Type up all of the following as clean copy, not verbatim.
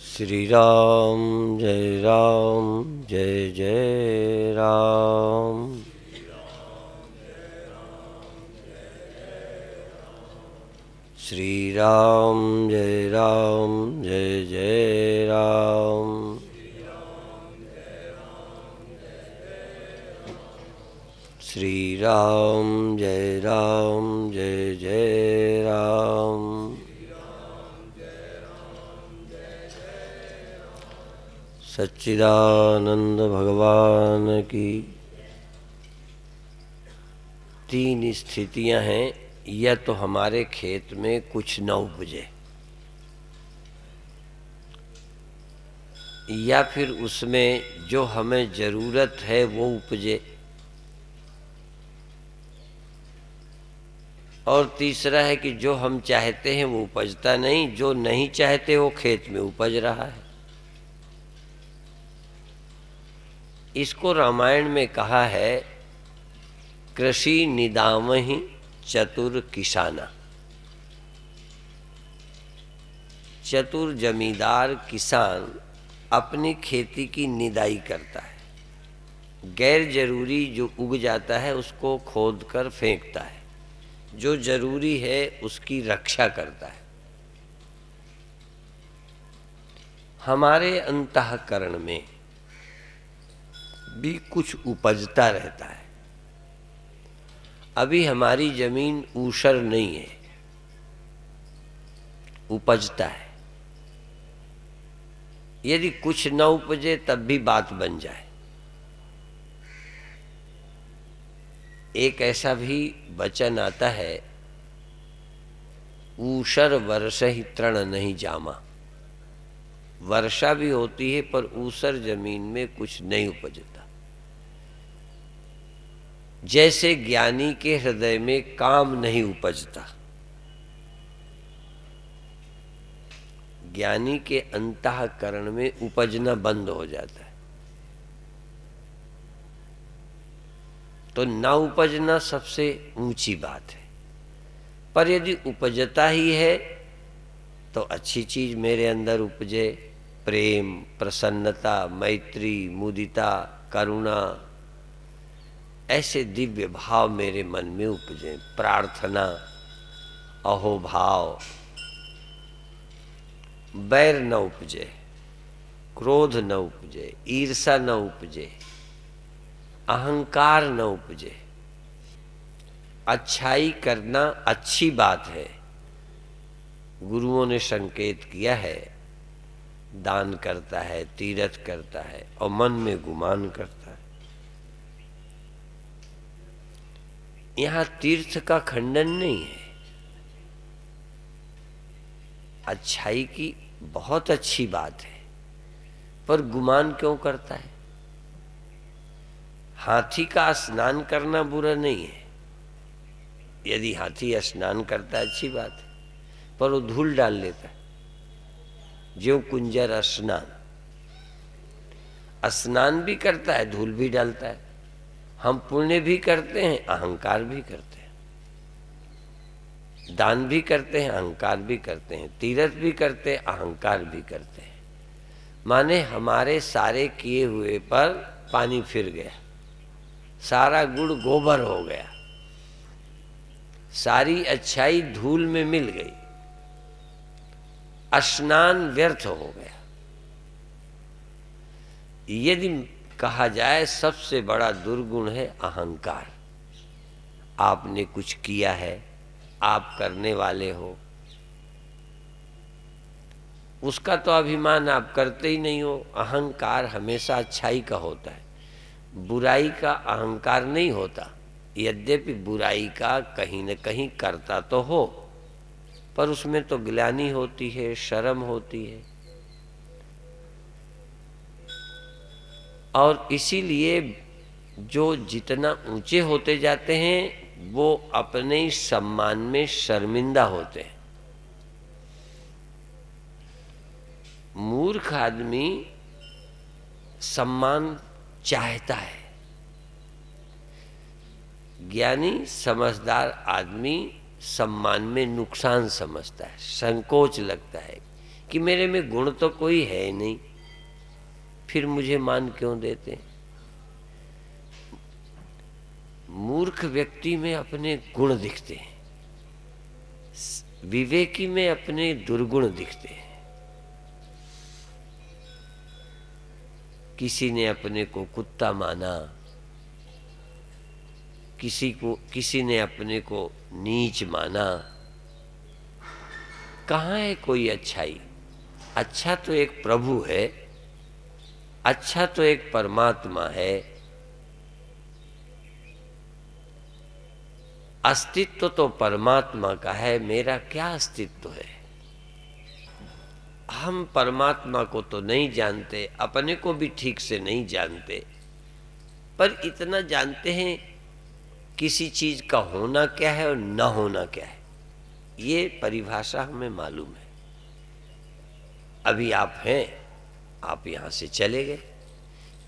श्री राम जय जय राम। श्री राम जय जय राम। श्री राम जय जय राम। सच्चिदानंद भगवान की तीन स्थितियां हैं। या तो हमारे खेत में कुछ न उपजे, या फिर उसमें जो हमें ज़रूरत है वो उपजे, और तीसरा है कि जो हम चाहते हैं वो उपजता नहीं, जो नहीं चाहते वो खेत में उपज रहा है। इसको रामायण में कहा है कृषि निदामहि चतुर किसाना। चतुर जमींदार किसान अपनी खेती की निदाई करता है। गैर जरूरी जो उग जाता है उसको खोद कर फेंकता है, जो जरूरी है उसकी रक्षा करता है। हमारे अंतःकरण में भी कुछ उपजता रहता है। अभी हमारी जमीन ऊसर नहीं है, उपजता है। यदि कुछ न उपजे तब भी बात बन जाए। एक ऐसा भी वचन आता है, ऊसर वर्ष ही तृण नहीं जामा। वर्षा भी होती है पर ऊसर जमीन में कुछ नहीं उपजता। जैसे ज्ञानी के हृदय में काम नहीं उपजता, ज्ञानी के अंतःकरण में उपजना बंद हो जाता है। तो ना उपजना सबसे ऊंची बात है, पर यदि उपजता ही है तो अच्छी चीज मेरे अंदर उपजे। प्रेम, प्रसन्नता, मैत्री, मुदिता, करुणा, ऐसे दिव्य भाव मेरे मन में उपजे। प्रार्थना, अहोभाव, बैर न उपजे, क्रोध न उपजे, ईर्षा न उपजे, अहंकार न उपजे। अच्छाई करना अच्छी बात है। गुरुओं ने संकेत किया है, दान करता है, तीर्थ करता है और मन में गुमान करता है। यहां तीर्थ का खंडन नहीं है। अच्छाई की बहुत अच्छी बात है, पर गुमान क्यों करता है? हाथी का स्नान करना बुरा नहीं है। यदि हाथी स्नान करता है अच्छी बात है, पर वो धूल डाल लेता है। ज्यों कुंजर स्नान भी करता है, धूल भी डालता है। हम पुण्य भी करते हैं, अहंकार भी करते हैं। दान भी करते हैं, अहंकार भी करते हैं। तीर्थ भी करते हैं, अहंकार भी करते हैं। माने हमारे सारे किए हुए पर पानी फिर गया, सारा गुड़ गोबर हो गया, सारी अच्छाई धूल में मिल गई, स्नान व्यर्थ हो गया। यदि कहा जाए सबसे बड़ा दुर्गुण है अहंकार। आपने कुछ किया है, आप करने वाले हो, उसका तो अभिमान आप करते ही नहीं हो। अहंकार हमेशा अच्छाई का होता है, बुराई का अहंकार नहीं होता। यद्यपि बुराई का कहीं न कहीं करता तो हो, पर उसमें तो ग्लानि होती है, शर्म होती है। और इसीलिए जो जितना ऊंचे होते जाते हैं वो अपने ही सम्मान में शर्मिंदा होते हैं। मूर्ख आदमी सम्मान चाहता है, ज्ञानी समझदार आदमी सम्मान में नुकसान समझता है, संकोच लगता है, कि मेरे में गुण तो कोई है नहीं, फिर मुझे मान क्यों देते हैं? मूर्ख व्यक्ति में अपने गुण दिखते हैं, विवेकी में अपने दुर्गुण दिखते हैं। किसी ने अपने को कुत्ता माना, किसी ने अपने को नीच माना। कहाँ है कोई अच्छाई? अच्छा तो एक प्रभु है, अच्छा तो एक परमात्मा है। अस्तित्व तो परमात्मा का है, मेरा क्या अस्तित्व है? हम परमात्मा को तो नहीं जानते, अपने को भी ठीक से नहीं जानते, पर इतना जानते हैं किसी चीज का होना क्या है और न होना क्या है, ये परिभाषा हमें मालूम है। अभी आप हैं, आप यहां से चले गए,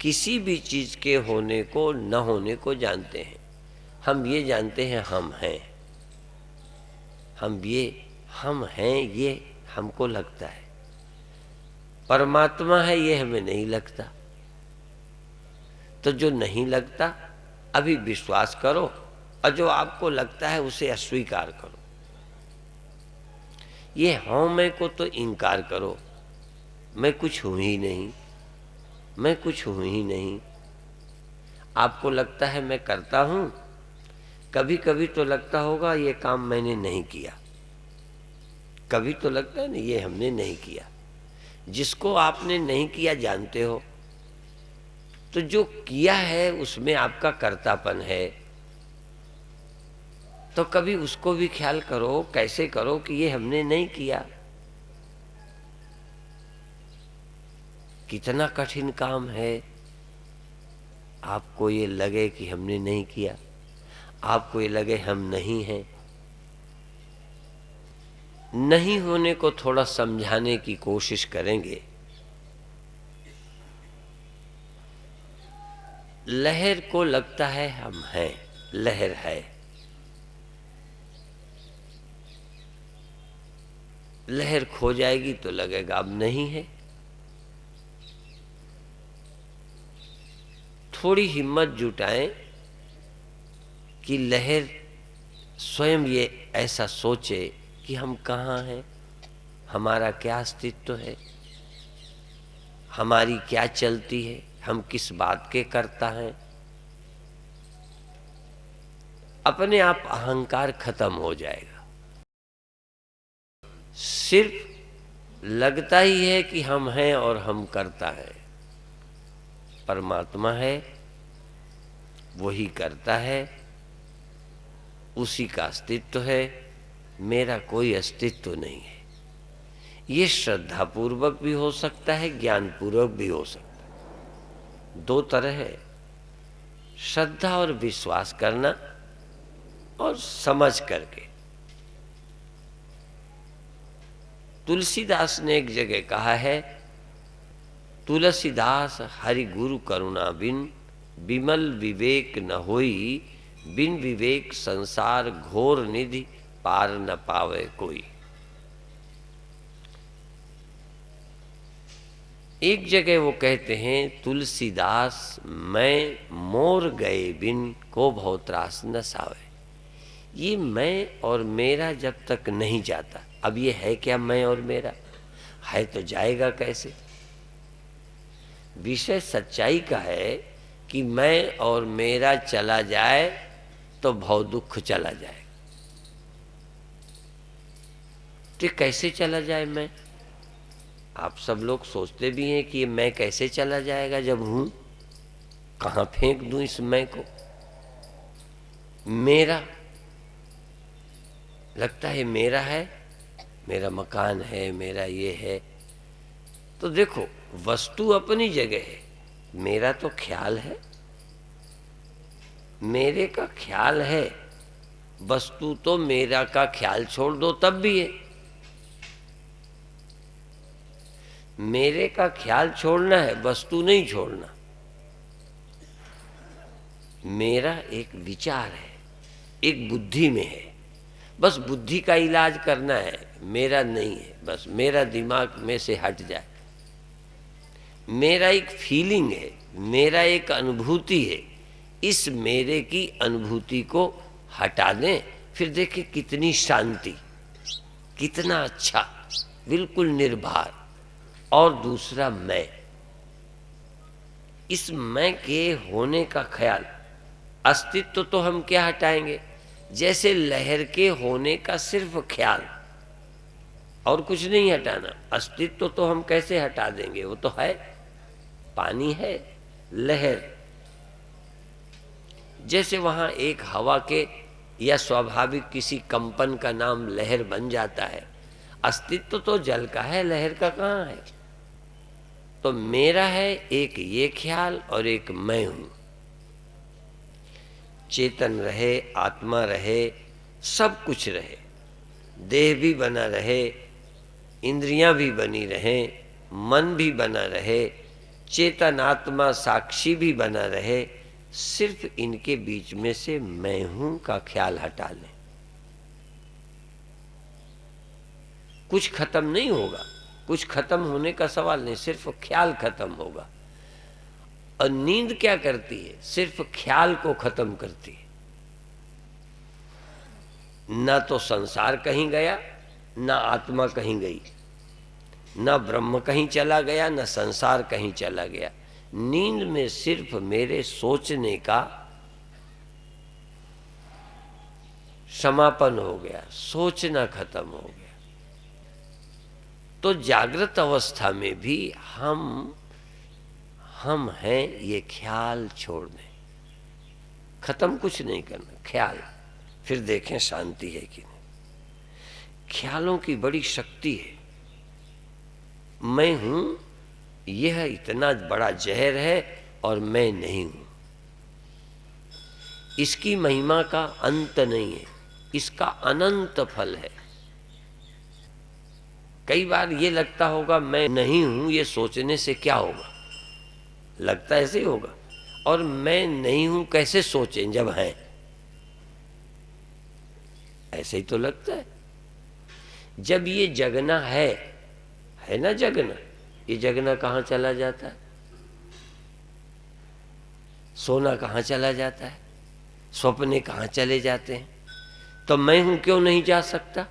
किसी भी चीज के होने को न होने को जानते हैं। हम ये जानते हैं हम हैं, हम हैं ये हमको लगता है। परमात्मा है ये हमें नहीं लगता। तो जो नहीं लगता अभी विश्वास करो, और जो आपको लगता है उसे अस्वीकार करो। ये हाँ मैं को तो इनकार करो, मैं कुछ हूं ही नहीं, मैं कुछ हूं ही नहीं। आपको लगता है मैं करता हूं, कभी कभी तो लगता होगा ये काम मैंने नहीं किया, कभी तो लगता है ना ये हमने नहीं किया। जिसको आपने नहीं किया जानते हो, तो जो किया है उसमें आपका कर्तापन है, तो कभी उसको भी ख्याल करो, कैसे करो कि ये हमने नहीं किया। कितना कठिन काम है। आपको ये लगे कि हमने नहीं किया, आपको ये लगे हम नहीं हैं। नहीं होने को थोड़ा समझाने की कोशिश करेंगे। लहर को लगता है हम हैं, लहर है। लहर खो जाएगी तो लगेगा अब नहीं है। थोड़ी हिम्मत जुटाएं कि लहर स्वयं ये ऐसा सोचे कि हम कहाँ हैं, हमारा क्या अस्तित्व है, हमारी क्या चलती है, हम किस बात के करता हैं। अपने आप अहंकार खत्म हो जाएगा। सिर्फ लगता ही है कि हम हैं और हम करता है। परमात्मा है, वही करता है, उसी का अस्तित्व है, मेरा कोई अस्तित्व नहीं है। ये श्रद्धा पूर्वक भी हो सकता है, ज्ञान पूर्वक भी हो सकता है। दो तरह है, श्रद्धा और विश्वास करना और समझ करके। तुलसीदास ने एक जगह कहा है, तुलसीदास हरि गुरु करुणा बिन, विमल विवेक न होई, बिन विवेक संसार घोर निधि पार न पावे कोई। एक जगह वो कहते हैं, तुलसीदास मैं मोर गए बिन को भव त्रास न सावे। ये मैं और मेरा जब तक नहीं जाता, अब ये है क्या मैं और मेरा? है तो जाएगा कैसे? विषय सच्चाई का है कि मैं और मेरा चला जाए तो भव दुख चला जाए। तो कैसे चला जाए मैं? आप सब लोग सोचते भी हैं कि ये मैं कैसे चला जाएगा जब हूं, कहां फेंक दूं इस मैं को? मेरा लगता है मेरा है, मेरा मकान है, मेरा ये है। तो देखो, वस्तु अपनी जगह है, मेरा तो ख्याल है, मेरे का ख्याल है। वस्तु तो मेरा का ख्याल छोड़ दो तब भी है। मेरे का ख्याल छोड़ना है, वस्तु नहीं छोड़ना। मेरा एक विचार है, एक बुद्धि में है, बस बुद्धि का इलाज करना है। मेरा नहीं है, बस मेरा दिमाग में से हट जाए। मेरा एक फीलिंग है, मेरा एक अनुभूति है, इस मेरे की अनुभूति को हटा दें, फिर देखिए कितनी शांति, कितना अच्छा, बिल्कुल निर्भर। और दूसरा मैं, इस मैं के होने का ख्याल, अस्तित्व तो हम क्या हटाएंगे, जैसे लहर के होने का सिर्फ ख्याल, और कुछ नहीं हटाना। अस्तित्व तो हम कैसे हटा देंगे, वो तो है, पानी है, लहर। जैसे वहां एक हवा के या स्वाभाविक किसी कंपन का नाम लहर बन जाता है, अस्तित्व तो जल का है, लहर का कहाँ है। तो मेरा है एक ये ख्याल और एक मैं हूं। चेतन रहे, आत्मा रहे, सब कुछ रहे, देह भी बना रहे, इंद्रियां भी बनी रहें, मन भी बना रहे, चेतन आत्मा साक्षी भी बना रहे, सिर्फ इनके बीच में से मैं हूं का ख्याल हटा लें। कुछ खत्म नहीं होगा, कुछ खत्म होने का सवाल नहीं, सिर्फ ख्याल खत्म होगा। और नींद क्या करती है, सिर्फ ख्याल को खत्म करती है। ना तो संसार कहीं गया, ना आत्मा कहीं गई, ना ब्रह्म कहीं चला गया, ना संसार कहीं चला गया। नींद में सिर्फ मेरे सोचने का समापन हो गया, सोचना खत्म हो गया। तो जागृत अवस्था में भी हम हैं, ये ख्याल छोड़ दें, खत्म कुछ नहीं करना, ख्याल। फिर देखें शांति है कि नहीं। ख्यालों की बड़ी शक्ति है। मैं हूं, यह इतना बड़ा जहर है और मैं नहीं हूं। इसकी महिमा का अंत नहीं है, इसका अनंत फल है। कई बार ये लगता होगा मैं नहीं हूं, ये सोचने से क्या होगा, लगता ऐसे ही होगा। और मैं नहीं हूं कैसे सोचें जब हैं, ऐसे ही तो लगता है। जब ये जगना है ना जगना, ये जगना कहां चला जाता है, सोना कहां चला जाता है, सपने कहां चले जाते हैं। तो मैं हूं क्यों नहीं जा सकता।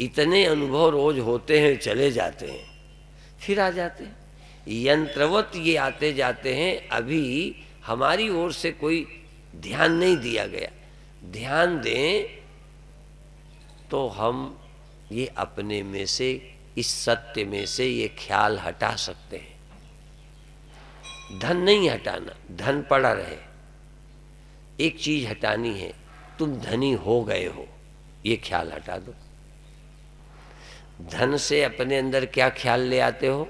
इतने अनुभव रोज होते हैं, चले जाते हैं, फिर आ जाते हैं, यंत्रवत ये आते जाते हैं। अभी हमारी ओर से कोई ध्यान नहीं दिया गया। ध्यान दें तो हम ये अपने में से, इस सत्य में से ये ख्याल हटा सकते हैं। धन नहीं हटाना, धन पड़ा रहे। एक चीज हटानी है, तुम धनी हो गए हो, ये ख्याल हटा दो। धन से अपने अंदर क्या ख्याल ले आते हो,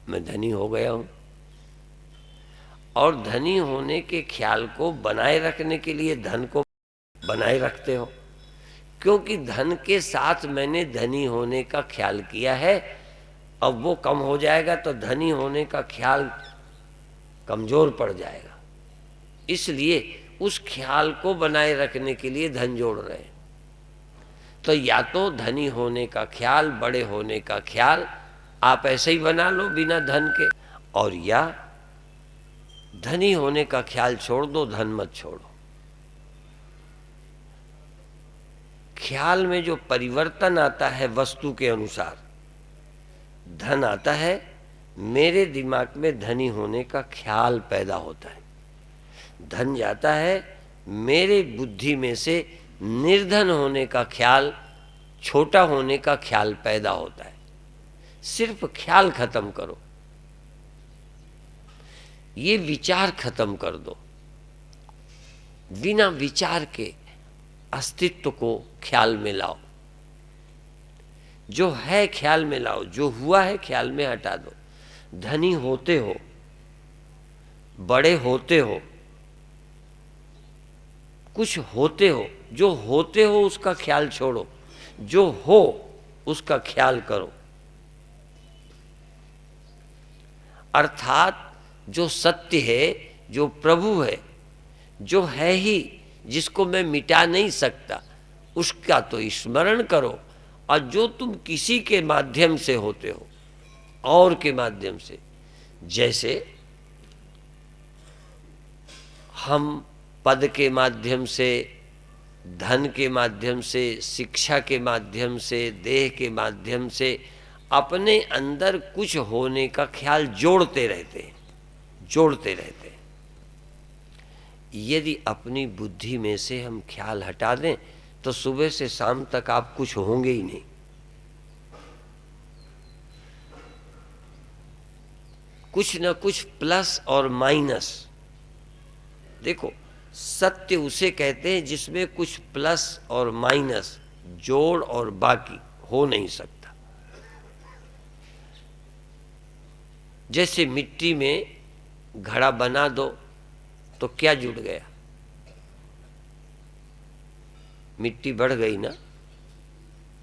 मैं धनी हो गया हूं। और धनी होने के ख्याल को बनाए रखने के लिए धन को बनाए रखते हो, क्योंकि धन के साथ मैंने धनी होने का ख्याल किया है। अब वो कम हो जाएगा तो धनी होने का ख्याल कमजोर पड़ जाएगा। इसलिए उस ख्याल को बनाए रखने के लिए धन जोड़ रहे हैं। तो या तो धनी होने का ख्याल, बड़े होने का ख्याल आप ऐसे ही बना लो बिना धन के, और या धनी होने का ख्याल छोड़ दो, धन मत छोड़ो। ख्याल में जो परिवर्तन आता है वस्तु के अनुसार, धन आता है, मेरे दिमाग में धनी होने का ख्याल पैदा होता है। धन जाता है, मेरे बुद्धि में से निर्धन होने का ख्याल, छोटा होने का ख्याल पैदा होता है। सिर्फ ख्याल खत्म करो, ये विचार खत्म कर दो। बिना विचार के अस्तित्व को ख्याल में लाओ, जो है ख्याल में लाओ, जो हुआ है ख्याल में हटा दो। धनी होते हो, बड़े होते हो, कुछ होते हो, जो होते हो उसका ख्याल छोड़ो, जो हो उसका ख्याल करो। अर्थात जो सत्य है, जो प्रभु है, जो है ही, जिसको मैं मिटा नहीं सकता, उसका तो स्मरण करो। और जो तुम किसी के माध्यम से होते हो, और के माध्यम से, जैसे हम पद के माध्यम से, धन के माध्यम से, शिक्षा के माध्यम से, देह के माध्यम से अपने अंदर कुछ होने का ख्याल जोड़ते रहते हैं, जोड़ते रहते हैं। यदि अपनी बुद्धि में से हम ख्याल हटा दें तो सुबह से शाम तक आप कुछ होंगे ही नहीं। कुछ न कुछ प्लस और माइनस। देखो, सत्य उसे कहते हैं जिसमें कुछ प्लस और माइनस, जोड़ और बाकी हो नहीं सकता। जैसे मिट्टी में घड़ा बना दो तो क्या जुड़ गया? मिट्टी बढ़ गई ना?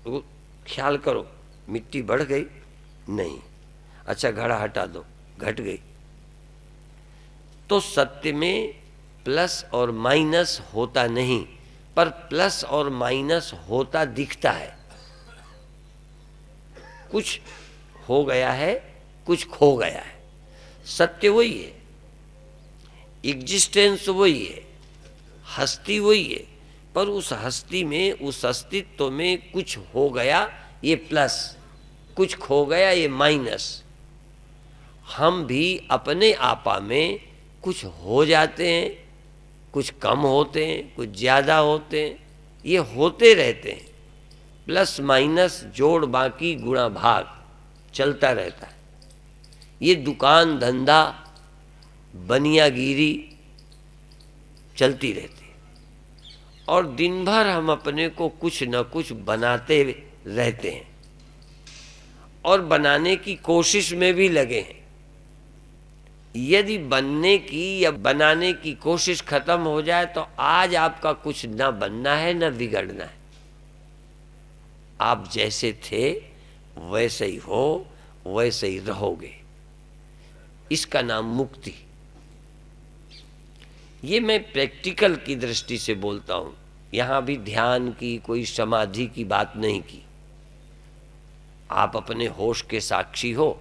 तो ख्याल करो, मिट्टी बढ़ गई? नहीं। अच्छा, घड़ा हटा दो, घट गई। तो सत्य में प्लस और माइनस होता नहीं, पर प्लस और माइनस होता दिखता है। कुछ हो गया है, कुछ खो गया है। सत्य वही है, एग्जिस्टेंस वही है, हस्ती वही है, पर उस हस्ती में, उस अस्तित्व में कुछ हो गया ये प्लस, कुछ खो गया ये माइनस। हम भी अपने आपा में कुछ हो जाते हैं, कुछ कम होते हैं, कुछ ज़्यादा होते हैं, ये होते रहते हैं। प्लस माइनस, जोड़ बाकी, गुणा भाग चलता रहता है। ये दुकान धंधा, बनियागिरी चलती रहती है। और दिन भर हम अपने को कुछ न कुछ बनाते रहते हैं और बनाने की कोशिश में भी लगे हैं। यदि बनने की या बनाने की कोशिश खत्म हो जाए तो आज आपका कुछ न बनना है न बिगड़ना है। आप जैसे थे वैसे ही हो, वैसे ही रहोगे। इसका नाम मुक्ति। ये मैं प्रैक्टिकल की दृष्टि से बोलता हूं। यहां भी ध्यान की, कोई समाधि की बात नहीं की। आप अपने होश के साक्षी हो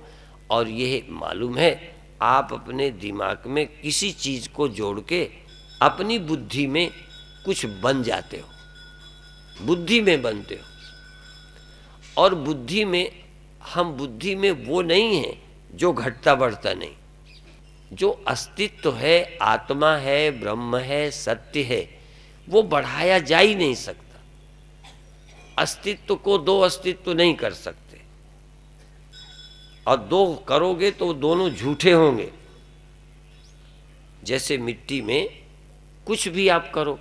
और यह मालूम है आप अपने दिमाग में किसी चीज को जोड़ के अपनी बुद्धि में कुछ बन जाते हो, बुद्धि में बनते हो। और बुद्धि में, हम बुद्धि में वो नहीं है जो घटता बढ़ता नहीं। जो अस्तित्व है, आत्मा है, ब्रह्म है, सत्य है, वो बढ़ाया जा ही नहीं सकता। अस्तित्व को दो अस्तित्व नहीं कर सकते, और दो करोगे तो दोनों झूठे होंगे। जैसे मिट्टी में कुछ भी आप करो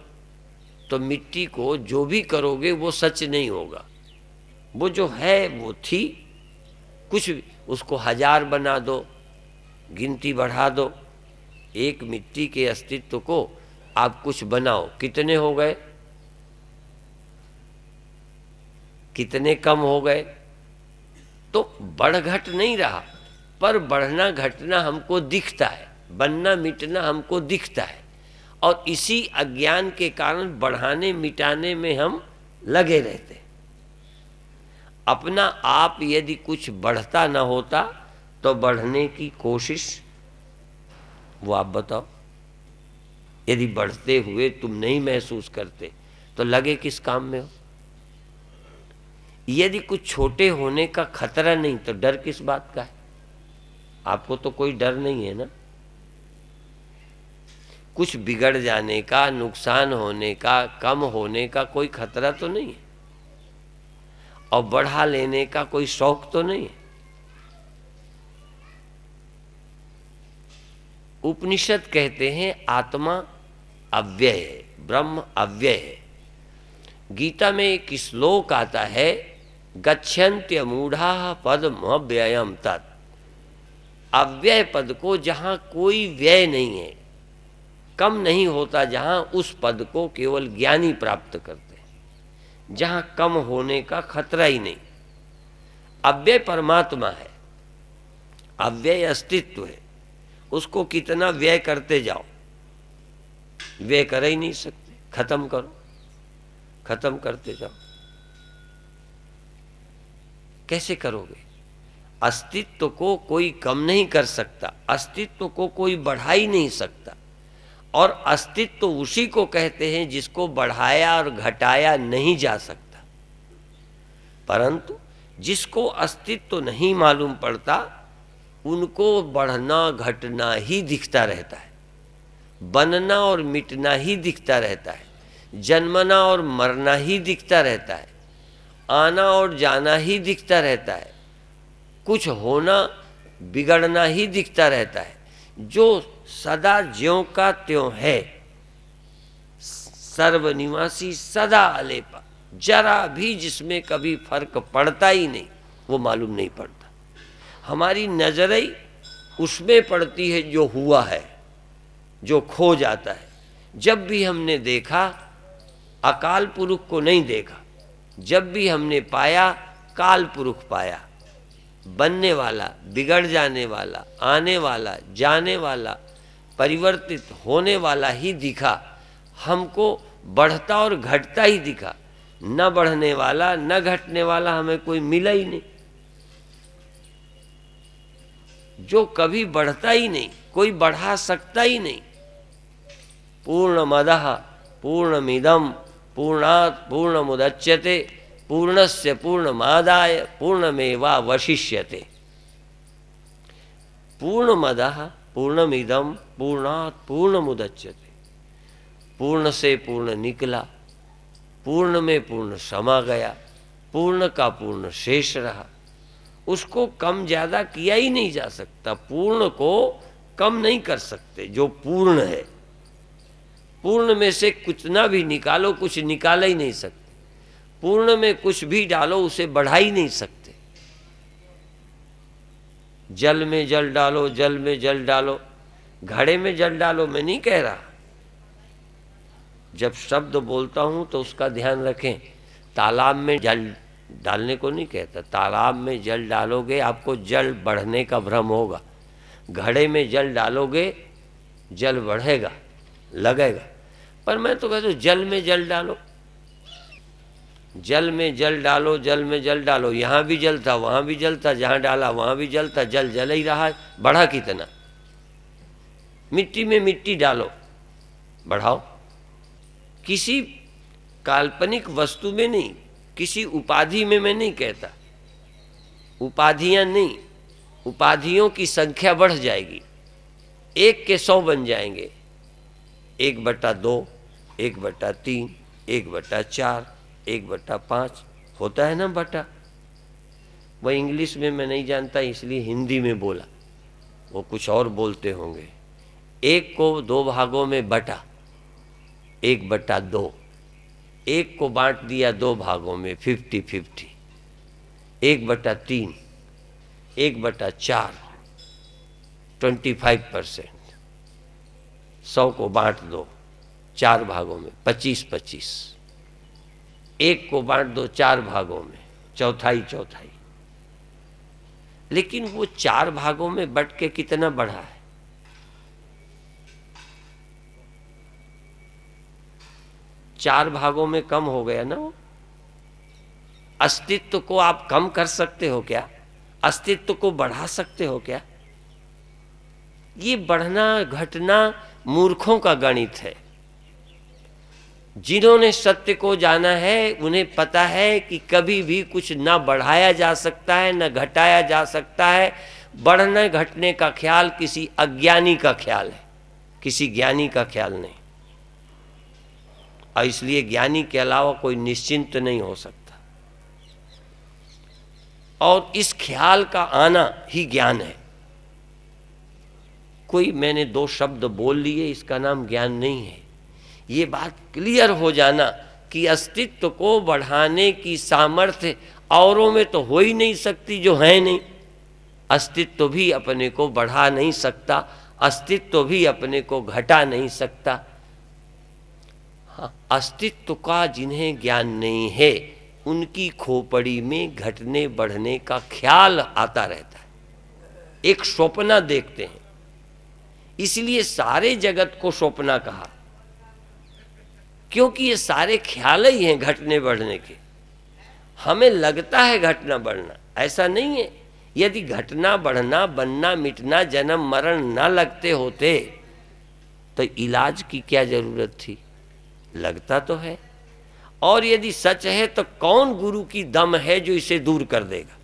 तो मिट्टी को जो भी करोगे वो सच नहीं होगा। वो जो है वो थी, कुछ भी, उसको 1000 बना दो, गिनती बढ़ा दो, एक मिट्टी के अस्तित्व को आप कुछ बनाओ, कितने हो गए? कितने कम हो गए? तो बढ़ घट नहीं रहा, पर बढ़ना घटना हमको दिखता है, बनना मिटना हमको दिखता है। और इसी अज्ञान के कारण बढ़ाने मिटाने में हम लगे रहते। अपना आप यदि कुछ बढ़ता ना होता तो बढ़ने की कोशिश, वो आप बताओ। यदि बढ़ते हुए तुम नहीं महसूस करते तो लगे किस काम में हो? यदि कुछ छोटे होने का खतरा नहीं तो डर किस बात का है? आपको तो कोई डर नहीं है ना। कुछ बिगड़ जाने का, नुकसान होने का, कम होने का कोई खतरा तो नहीं है, और बढ़ा लेने का कोई शौक तो नहीं है। उपनिषद कहते हैं आत्मा अव्यय है, ब्रह्म अव्यय है। गीता में एक श्लोक आता है, गच्छन्त्य मूढ़ा पदमव्ययम तत्। अव्यय पद को, जहां कोई व्यय नहीं है, कम नहीं होता, जहां उस पद को केवल ज्ञानी प्राप्त करते हैं, जहां कम होने का खतरा ही नहीं। अव्यय परमात्मा है, अव्यय अस्तित्व है। उसको कितना व्यय करते जाओ, व्यय कर ही नहीं सकते, खत्म करो, खत्म करते जाओ। कैसे करोगे? अस्तित्व को कोई कम नहीं कर सकता, अस्तित्व को कोई बढ़ा ही नहीं सकता। और अस्तित्व उसी को कहते हैं जिसको बढ़ाया और घटाया नहीं जा सकता। परंतु जिसको अस्तित्व नहीं मालूम पड़ता उनको बढ़ना घटना ही दिखता रहता है, बनना और मिटना ही दिखता रहता है, जन्मना और मरना ही दिखता रहता है, आना और जाना ही दिखता रहता है, कुछ होना बिगड़ना ही दिखता रहता है। जो सदा ज्यों का त्यों है, सर्वनिवासी सदा अलेपा, जरा भी जिसमें कभी फर्क पड़ता ही नहीं, वो मालूम नहीं पड़ता। हमारी नजरें उसमें पड़ती है जो हुआ है, जो खो जाता है। जब भी हमने देखा अकाल पुरुष को नहीं देखा, जब भी हमने पाया काल पुरुष पाया। बनने वाला, बिगड़ जाने वाला, आने वाला, जाने वाला, परिवर्तित होने वाला ही दिखा। हमको बढ़ता और घटता ही दिखा, न बढ़ने वाला न घटने वाला हमें कोई मिला ही नहीं। जो कभी बढ़ता ही नहीं, कोई बढ़ा सकता ही नहीं। पूर्णमदः पूर्णमिदं पूर्णात् पूर्णमुदच्यते पूर्णस्य पूर्णमादाय पूर्णमेवावशिष्यते। पूर्णमदः पूर्णमिदं पूर्णात् पूर्णमुदच्यते। पूर्ण से पूर्ण निकला, पूर्ण में पूर्ण समा गया, पूर्ण का पूर्ण शेष रहा। उसको कम ज्यादा किया ही नहीं जा सकता। पूर्ण को कम नहीं कर सकते। जो पूर्ण है, पूर्ण में से कुछ ना भी निकालो, कुछ निकाला ही नहीं सकते। पूर्ण में कुछ भी डालो, उसे बढ़ा ही नहीं सकते। जल में जल डालो, जल में जल डालो, घड़े में जल डालो, मैं नहीं कह रहा। जब शब्द बोलता हूं तो उसका ध्यान रखें। तालाब में जल डालने को नहीं कहता। तालाब में जल डालोगे आपको जल बढ़ने का भ्रम होगा। घड़े में जल डालोगे जल बढ़ेगा, लगेगा। पर मैं तो कहता हूं जल में जल डालो, जल में जल डालो, जल में जल डालो। यहाँ भी जल था, वहाँ भी जल था, जहाँ डाला वहाँ भी जल था। जल जल ही रहा है, बढ़ा कितना? मिट्टी में मिट्टी डालो, बढ़ाओ। किसी काल्पनिक वस्तु में नहीं, किसी उपाधि में मैं नहीं कहता। उपाधियां नहीं, उपाधियों की संख्या बढ़ जाएगी। 1 के 100 बन जाएंगे। 1/2, 1/3, 1/4, 1/5 होता है ना बटा। वह इंग्लिश में मैं नहीं जानता इसलिए हिंदी में बोला, वो कुछ और बोलते होंगे। 1 को 2 भागों में बटा, 1/2। 1 को बांट दिया 2 भागों में, 50-50। 1/3, 1/4, 25%। 100 को बांट दो 4 भागों में, 25-25। 1 को बांट दो 4 भागों में, चौथाई। लेकिन वो 4 भागों में बट के कितना बढ़ा है? चार भागों में कम हो गया ना वो। अस्तित्व को आप कम कर सकते हो क्या? अस्तित्व को बढ़ा सकते हो क्या? ये बढ़ना घटना मूर्खों का गणित है। जिन्होंने सत्य को जाना है उन्हें पता है कि कभी भी कुछ ना बढ़ाया जा सकता है न घटाया जा सकता है। बढ़ने घटने का ख्याल किसी अज्ञानी का ख्याल है, किसी ज्ञानी का ख्याल नहीं। और इसलिए ज्ञानी के अलावा कोई निश्चिंत नहीं हो सकता। और इस ख्याल का आना ही ज्ञान है। कोई मैंने 2 शब्द बोल लिए, इसका नाम ज्ञान नहीं है। ये बात क्लियर हो जाना कि अस्तित्व को बढ़ाने की सामर्थ्य औरों में तो हो ही नहीं सकती जो है नहीं। अस्तित्व भी अपने को बढ़ा नहीं सकता, अस्तित्व भी अपने को घटा नहीं सकता। हाँ, अस्तित्व का जिन्हें ज्ञान नहीं है उनकी खोपड़ी में घटने बढ़ने का ख्याल आता रहता है। एक स्वप्न देखते हैं, इसलिए सारे जगत को स्वप्न कहा। क्योंकि ये सारे ख्याल ही हैं घटने बढ़ने के। हमें लगता है घटना बढ़ना, ऐसा नहीं है। यदि घटना बढ़ना, बनना मिटना, जन्म मरण न लगते होते तो इलाज की क्या जरूरत थी? लगता तो है। और यदि सच है तो कौन गुरु की दम है जो इसे दूर कर देगा?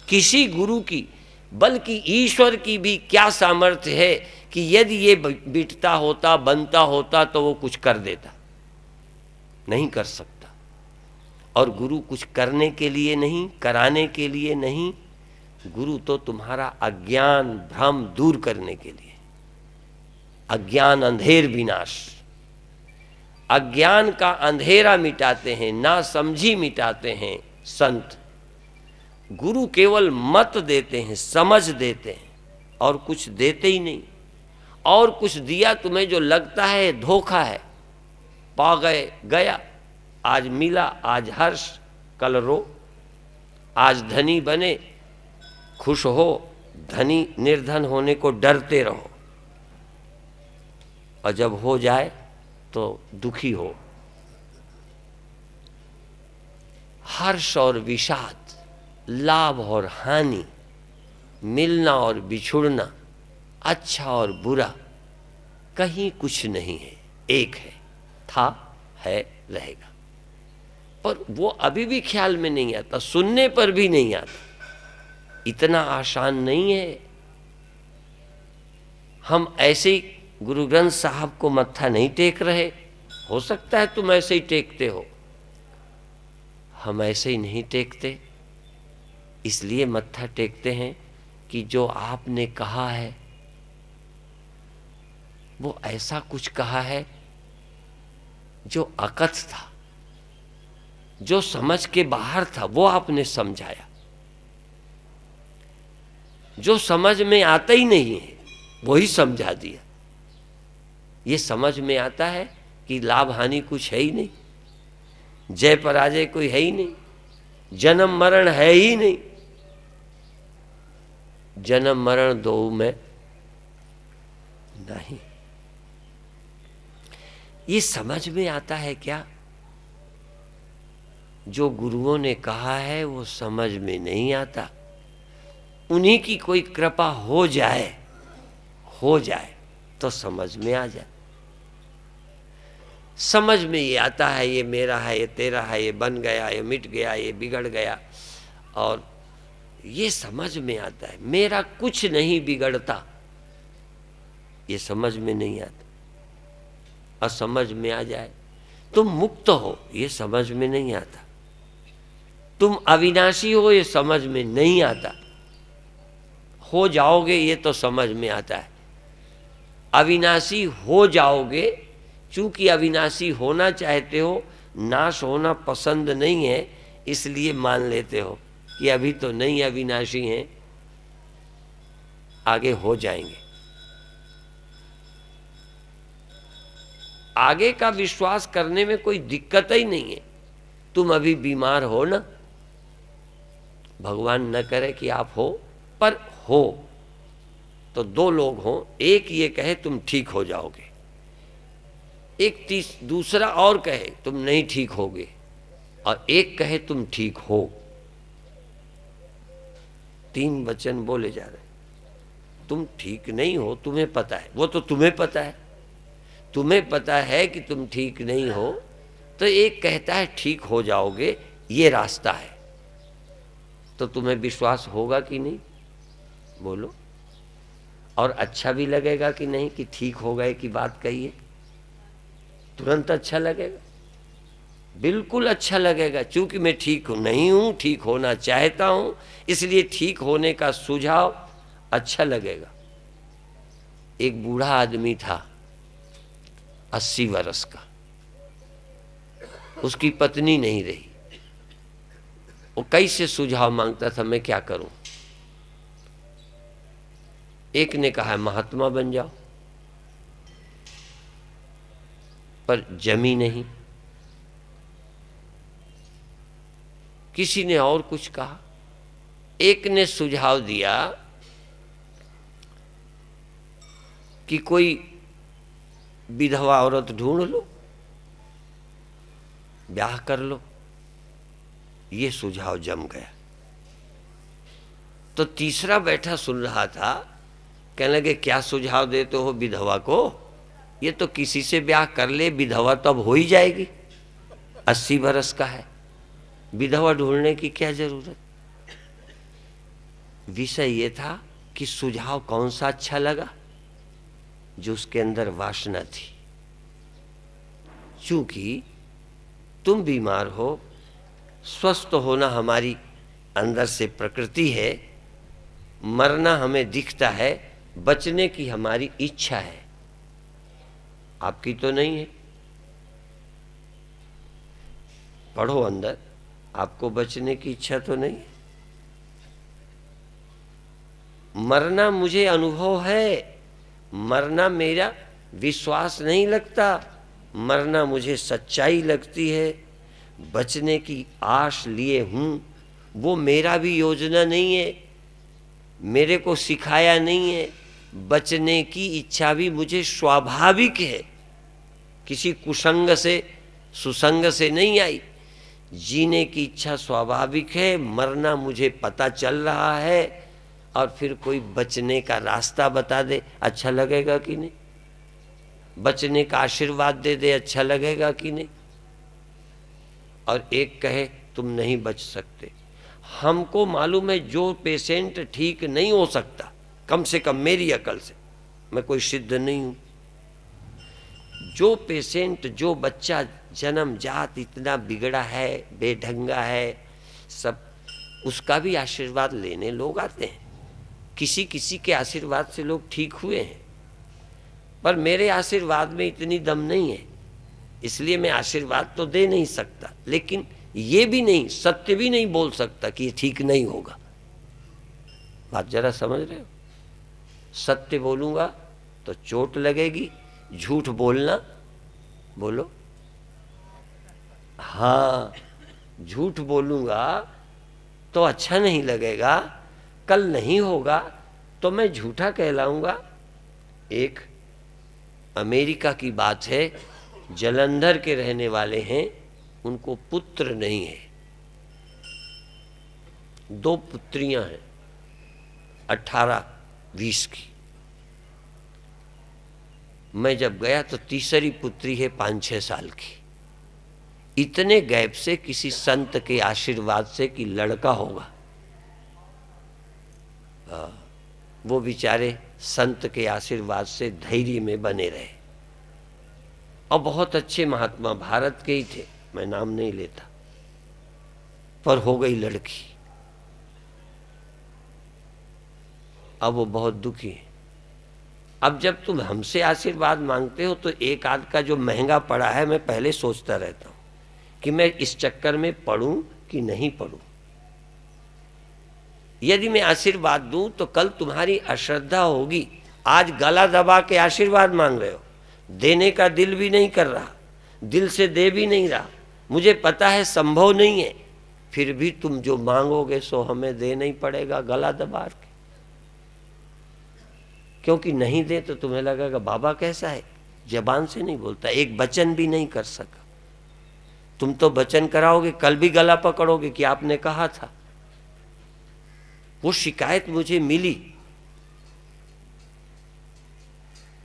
किसी गुरु की, बल्कि ईश्वर की भी क्या सामर्थ्य है कि यदि ये बिटता होता, बनता होता तो वो कुछ कर देता? नहीं कर सकता। और गुरु कुछ करने के लिए नहीं, कराने के लिए नहीं, गुरु तो तुम्हारा अज्ञान भ्रम दूर करने के लिए। अज्ञान अंधेर विनाश, अज्ञान का अंधेरा मिटाते हैं, ना समझी मिटाते हैं संत। गुरु केवल मत देते हैं, समझ देते हैं, और कुछ देते ही नहीं। और कुछ दिया तुम्हें जो लगता है धोखा है, पा गए, गया। आज मिला, आज हर्ष, कल रो। आज धनी बने, खुश हो, धनी निर्धन होने को डरते रहो, और जब हो जाए तो दुखी हो। हर्ष और विषाद, लाभ और हानि, मिलना और बिछुड़ना, अच्छा और बुरा, कहीं कुछ नहीं है, एक है, था, है, रहेगा। पर वो अभी भी ख्याल में नहीं आता, सुनने पर भी नहीं आता। इतना आसान नहीं है। हम ऐसे ही गुरु ग्रंथ साहब को मत्था नहीं टेक रहे। हो सकता है तुम ऐसे ही टेकते हो, हम ऐसे ही नहीं टेकते। इसलिए मत्था टेकते हैं कि जो आपने कहा है वो ऐसा कुछ कहा है जो अकथ था, जो समझ के बाहर था, वो आपने समझाया। जो समझ में आता ही नहीं है वही समझा दिया। ये समझ में आता है कि लाभ हानि कुछ है ही नहीं, जय पराजय कोई है ही नहीं, जन्म मरण है ही नहीं। जन्म मरण दो में नहीं। ये समझ में आता है क्या? जो गुरुओं ने कहा है वो समझ में नहीं आता। उन्हीं की कोई कृपा हो जाए तो समझ में आ जाए। समझ में ये आता है, ये मेरा है, ये तेरा है, ये बन गया, ये मिट गया, ये बिगड़ गया, और ये समझ में आता है। मेरा कुछ नहीं बिगड़ता, ये समझ में नहीं आता। और समझ में आ जाए तुम मुक्त हो, ये समझ में नहीं आता। तुम अविनाशी हो, ये समझ में नहीं आता। हो जाओगे ये तो समझ में आता है। अविनाशी हो जाओगे, चूंकि अविनाशी होना चाहते हो, नाश होना पसंद नहीं है, इसलिए मान लेते हो कि अभी तो नहीं अविनाशी हैं, आगे हो जाएंगे। आगे का विश्वास करने में कोई दिक्कत ही नहीं है। तुम अभी बीमार हो ना, भगवान न करे कि आप हो, पर हो तो दो लोग हों, एक ये कहे तुम ठीक हो जाओगे, एक दूसरा और कहे तुम नहीं ठीक होगे, और एक कहे तुम ठीक हो। तीन वचन बोले जा रहे। तुम ठीक नहीं हो, तुम्हें पता है, वो तो तुम्हें पता है, तुम्हें पता है कि तुम ठीक नहीं हो, तो एक कहता है ठीक हो जाओगे, ये रास्ता है। तो तुम्हें विश्वास होगा कि नहीं? बोलो। और अच्छा भी लगेगा कि नहीं कि ठीक हो गए की बात कहिए? तुरंत अच्छा लगेगा, बिल्कुल अच्छा लगेगा। चूंकि मैं ठीक नहीं हूं, ठीक होना चाहता हूं, इसलिए ठीक होने का सुझाव अच्छा लगेगा। एक बूढ़ा आदमी था 80 वर्ष का, उसकी पत्नी नहीं रही। वो कैसे सुझाव मांगता था, मैं क्या करूं? एक ने कहा महात्मा बन जाओ, पर जमी नहीं। किसी ने और कुछ कहा। एक ने सुझाव दिया कि कोई विधवा औरत ढूंढ लो, ब्याह कर लो। ये सुझाव जम गया। तो तीसरा बैठा सुन रहा था, कहने लगे क्या सुझाव देते हो विधवा को, ये तो किसी से ब्याह कर ले, विधवा तो अब हो ही जाएगी, 80 बरस का है, विधवा ढूंढने की क्या जरूरत। विषय ये था कि सुझाव कौन सा अच्छा लगा, जो उसके अंदर वासना थी। चूंकि तुम बीमार हो, स्वस्थ होना हमारी अंदर से प्रकृति है, मरना हमें दिखता है, बचने की हमारी इच्छा है, आपकी तो नहीं है। पढ़ो अंदर, आपको बचने की इच्छा तो नहीं है। मरना मुझे अनुभव है, मरना मेरा विश्वास नहीं लगता, मरना मुझे सच्चाई लगती है। बचने की आश लिए हूं, वो मेरा भी योजना नहीं है, मेरे को सिखाया नहीं है। बचने की इच्छा भी मुझे स्वाभाविक है, किसी कुसंग से सुसंग से नहीं आई। जीने की इच्छा स्वाभाविक है, मरना मुझे पता चल रहा है। और फिर कोई बचने का रास्ता बता दे, अच्छा लगेगा कि नहीं? बचने का आशीर्वाद दे दे, अच्छा लगेगा कि नहीं? और एक कहे तुम नहीं बच सकते। हमको मालूम है जो पेशेंट ठीक नहीं हो सकता, कम से कम मेरी अकल से, मैं कोई सिद्ध नहीं हूं, जो पेशेंट, जो बच्चा जन्मजात इतना बिगड़ा है, बेढंगा है, सब उसका भी आशीर्वाद लेने लोग आते हैं। किसी किसी के आशीर्वाद से लोग ठीक हुए हैं, पर मेरे आशीर्वाद में इतनी दम नहीं है, इसलिए मैं आशीर्वाद तो दे नहीं सकता, लेकिन ये भी नहीं, सत्य भी नहीं बोल सकता कि ये ठीक नहीं होगा। बात जरा समझ रहे हो? सत्य बोलूंगा तो चोट लगेगी, झूठ बोलना, बोलो, हाँ, झूठ बोलूंगा तो अच्छा नहीं लगेगा, कल नहीं होगा तो मैं झूठा कहलाऊंगा। एक अमेरिका की बात है, जलंधर के रहने वाले हैं, उनको पुत्र नहीं है, 2 पुत्रियां हैं, 18-20 की। मैं जब गया तो तीसरी पुत्री है 5-6 साल की। इतने गैप से किसी संत के आशीर्वाद से कि लड़का होगा, वो बेचारे संत के आशीर्वाद से धैर्य में बने रहे। और बहुत अच्छे महात्मा भारत के ही थे, मैं नाम नहीं लेता, पर हो गई लड़की। अब वो बहुत दुखी है। अब जब तुम हमसे आशीर्वाद मांगते हो तो एक आध का जो महंगा पड़ा है, मैं पहले सोचता रहता हूं कि मैं इस चक्कर में पड़ूं कि नहीं पड़ूं। यदि मैं आशीर्वाद दूं तो कल तुम्हारी अश्रद्धा होगी। आज गला दबा के आशीर्वाद मांग रहे हो, देने का दिल भी नहीं कर रहा, दिल से दे भी नहीं रहा, मुझे पता है संभव नहीं है, फिर भी तुम जो मांगोगे सो हमें देना ही पड़ेगा गला दबा के। क्योंकि नहीं दे तो तुम्हें लगेगा बाबा कैसा है, जबान से नहीं बोलता, एक वचन भी नहीं कर सका। तुम तो वचन कराओगे, कल भी गला पकड़ोगे कि आपने कहा था। वो शिकायत मुझे मिली।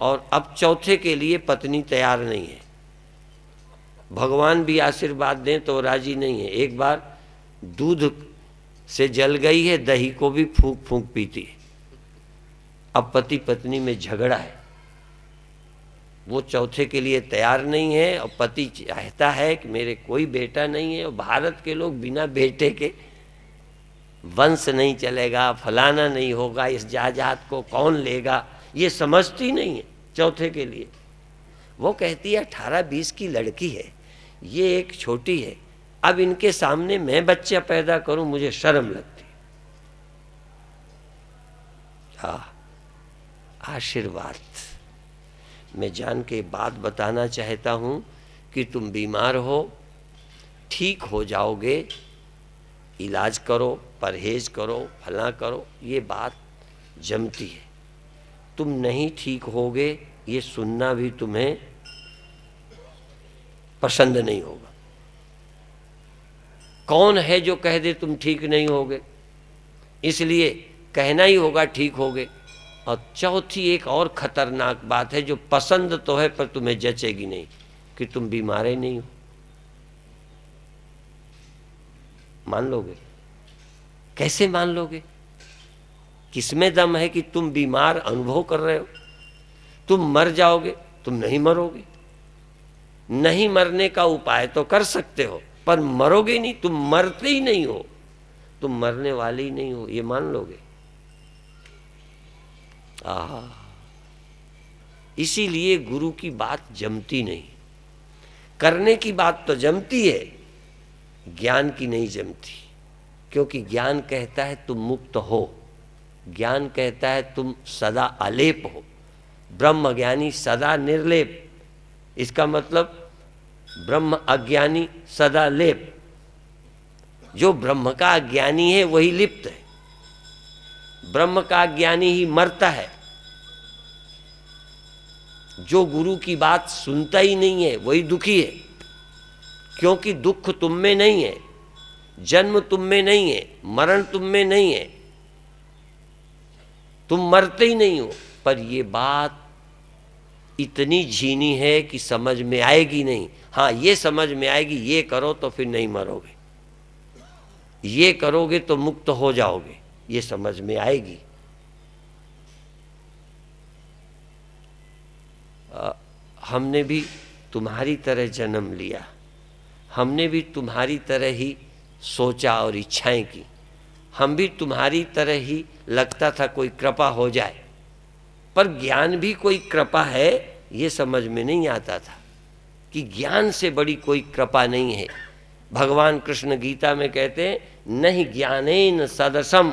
और अब चौथे के लिए पत्नी तैयार नहीं है, भगवान भी आशीर्वाद दें तो राजी नहीं है। एक बार दूध से जल गई है, दही को भी फूंक फूंक पीती है। अब पति पत्नी में झगड़ा है, वो चौथे के लिए तैयार नहीं है, और पति चाहता है कि मेरे कोई बेटा नहीं है, और भारत के लोग बिना बेटे के वंश नहीं चलेगा, फलाना नहीं होगा, इस जायदाद को कौन लेगा, ये समझती नहीं है चौथे के लिए। वो कहती है 18-20 की लड़की है, ये एक छोटी है, अब इनके सामने मैं बच्चा पैदा करूं, मुझे शर्म लगती। हाँ, आशीर्वाद। मैं जान के बात बताना चाहता हूं कि तुम बीमार हो, ठीक हो जाओगे, इलाज करो, परहेज करो, फला करो, ये बात जमती है। तुम नहीं ठीक होगे, ये सुनना भी तुम्हें पसंद नहीं होगा। कौन है जो कह दे तुम ठीक नहीं होगे, इसलिए कहना ही होगा ठीक होगे। और चौथी एक और खतरनाक बात है, जो पसंद तो है पर तुम्हें जचेगी नहीं, कि तुम बीमार ही नहीं हो। मान लोगे? कैसे मान लोगे? किसमें दम है कि तुम बीमार अनुभव कर रहे हो? तुम मर जाओगे, तुम नहीं मरोगे। नहीं मरने का उपाय तो कर सकते हो, पर मरोगे नहीं, तुम मरते ही नहीं हो, तुम मरने वाले ही नहीं हो, ये मान लोगे? इसीलिए गुरु की बात जमती नहीं। करने की बात तो जमती है, ज्ञान की नहीं जमती। क्योंकि ज्ञान कहता है तुम मुक्त हो, ज्ञान कहता है तुम सदा अलेप हो। ब्रह्म ज्ञानी सदा निर्लेप, इसका मतलब ब्रह्म अज्ञानी सदा लेप। जो ब्रह्म का अज्ञानी है वही लिप्त है, ब्रह्म का ज्ञानी ही मरता है। जो गुरु की बात सुनता ही नहीं है वही दुखी है, क्योंकि दुख तुम में नहीं है, जन्म तुम में नहीं है, मरण तुम में नहीं है, तुम मरते ही नहीं हो। पर ये बात इतनी झीनी है कि समझ में आएगी नहीं। हाँ, ये समझ में आएगी, ये करो तो फिर नहीं मरोगे, ये करोगे तो मुक्त हो जाओगे, ये समझ में आएगी। हमने भी तुम्हारी तरह जन्म लिया, हमने भी तुम्हारी तरह ही सोचा और इच्छाएं की, हम भी तुम्हारी तरह ही लगता था कोई कृपा हो जाए, पर ज्ञान भी कोई कृपा है ये समझ में नहीं आता था कि ज्ञान से बड़ी कोई कृपा नहीं है। भगवान कृष्ण गीता में कहते हैं, नहीं ज्ञानेन सदसम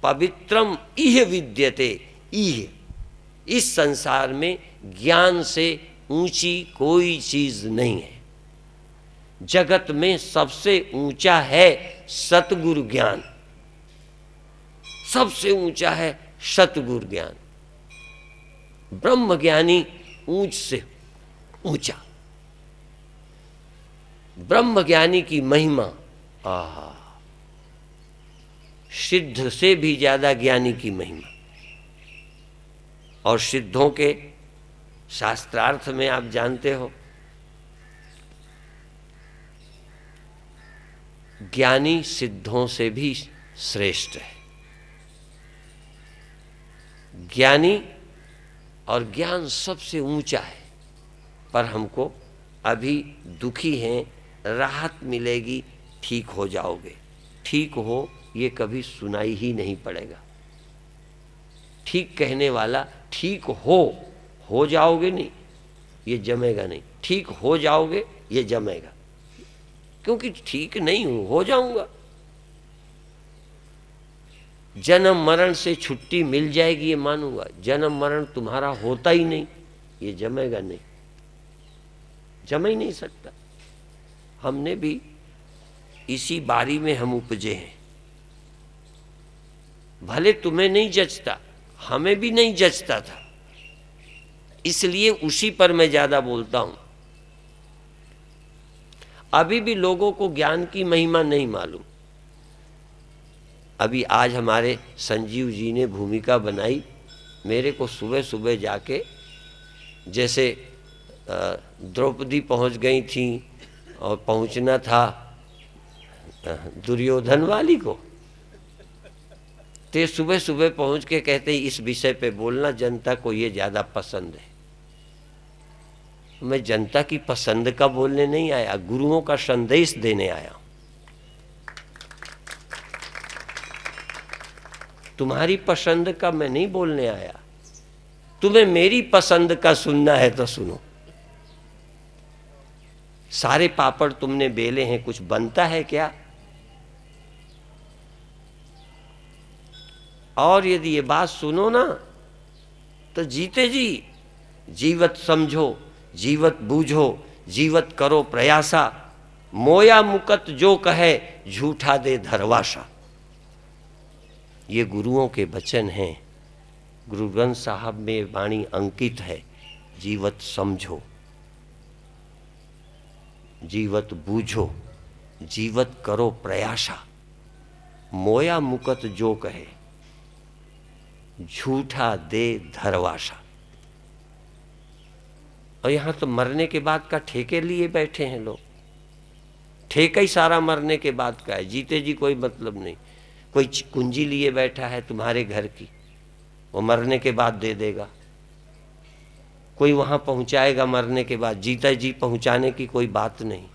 पवित्रम इह विद्यते इह। इस संसार में ज्ञान से ऊंची कोई चीज नहीं है। जगत में सबसे ऊंचा है सतगुरु ज्ञान, सबसे ऊंचा है सतगुरु ज्ञान। ब्रह्म ज्ञानी ऊंच से ऊंचा, ब्रह्म ज्ञानी की महिमा सिद्ध से भी ज्यादा ज्ञानी की महिमा। और सिद्धों के शास्त्रार्थ में आप जानते हो, ज्ञानी सिद्धों से भी श्रेष्ठ है। ज्ञानी और ज्ञान सबसे ऊंचा है। पर हमको अभी दुखी हैं, राहत मिलेगी, ठीक हो जाओगे। ठीक हो ये कभी सुनाई ही नहीं पड़ेगा। ठीक कहने वाला ठीक हो जाओगे नहीं, ये जमेगा नहीं। ठीक हो जाओगे ये जमेगा, क्योंकि ठीक नहीं हूं, हो जाऊंगा। जन्म मरण से छुट्टी मिल जाएगी ये मानूंगा, जन्म मरण तुम्हारा होता ही नहीं, ये जमेगा नहीं, जम ही नहीं सकता। हमने भी इसी बारी में हम उपजे हैं। भले तुम्हें नहीं जचता, हमें भी नहीं जचता था, इसलिए उसी पर मैं ज्यादा बोलता हूं। अभी भी लोगों को ज्ञान की महिमा नहीं मालूम। अभी आज हमारे संजीव जी ने भूमिका बनाई, मेरे को सुबह सुबह जाके, जैसे द्रौपदी पहुंच गई थी और पहुंचना था दुर्योधन वाली को, ते सुबह सुबह पहुंच के कहते ही इस विषय पे बोलना, जनता को ये ज्यादा पसंद है। मैं जनता की पसंद का बोलने नहीं आया, गुरुओं का संदेश देने आया। तुम्हारी पसंद का मैं नहीं बोलने आया, तुम्हें मेरी पसंद का सुनना है तो सुनो। सारे पापड़ तुमने बेले हैं, कुछ बनता है क्या? और यदि ये बात सुनो ना तो जीते जी जीवत समझो, जीवत बूझो, जीवत करो प्रयासा, मोया मुकत जो कहे झूठा दे धरवासा। ये गुरुओं के वचन हैं, गुरु ग्रंथ साहब में वाणी अंकित है, जीवत समझो। जीवत बूझो जीवत करो प्रयासा, मोया मुकत जो कहे झूठा दे धरवासा। और यहां तो मरने के बाद का ठेके लिए बैठे हैं लोग। ठेका ही सारा मरने के बाद का है, जीते जी कोई मतलब नहीं। कोई कुंजी लिए बैठा है तुम्हारे घर की, वो मरने के बाद दे देगा। कोई वहां पहुंचाएगा मरने के बाद, जीता जी पहुंचाने की कोई बात नहीं।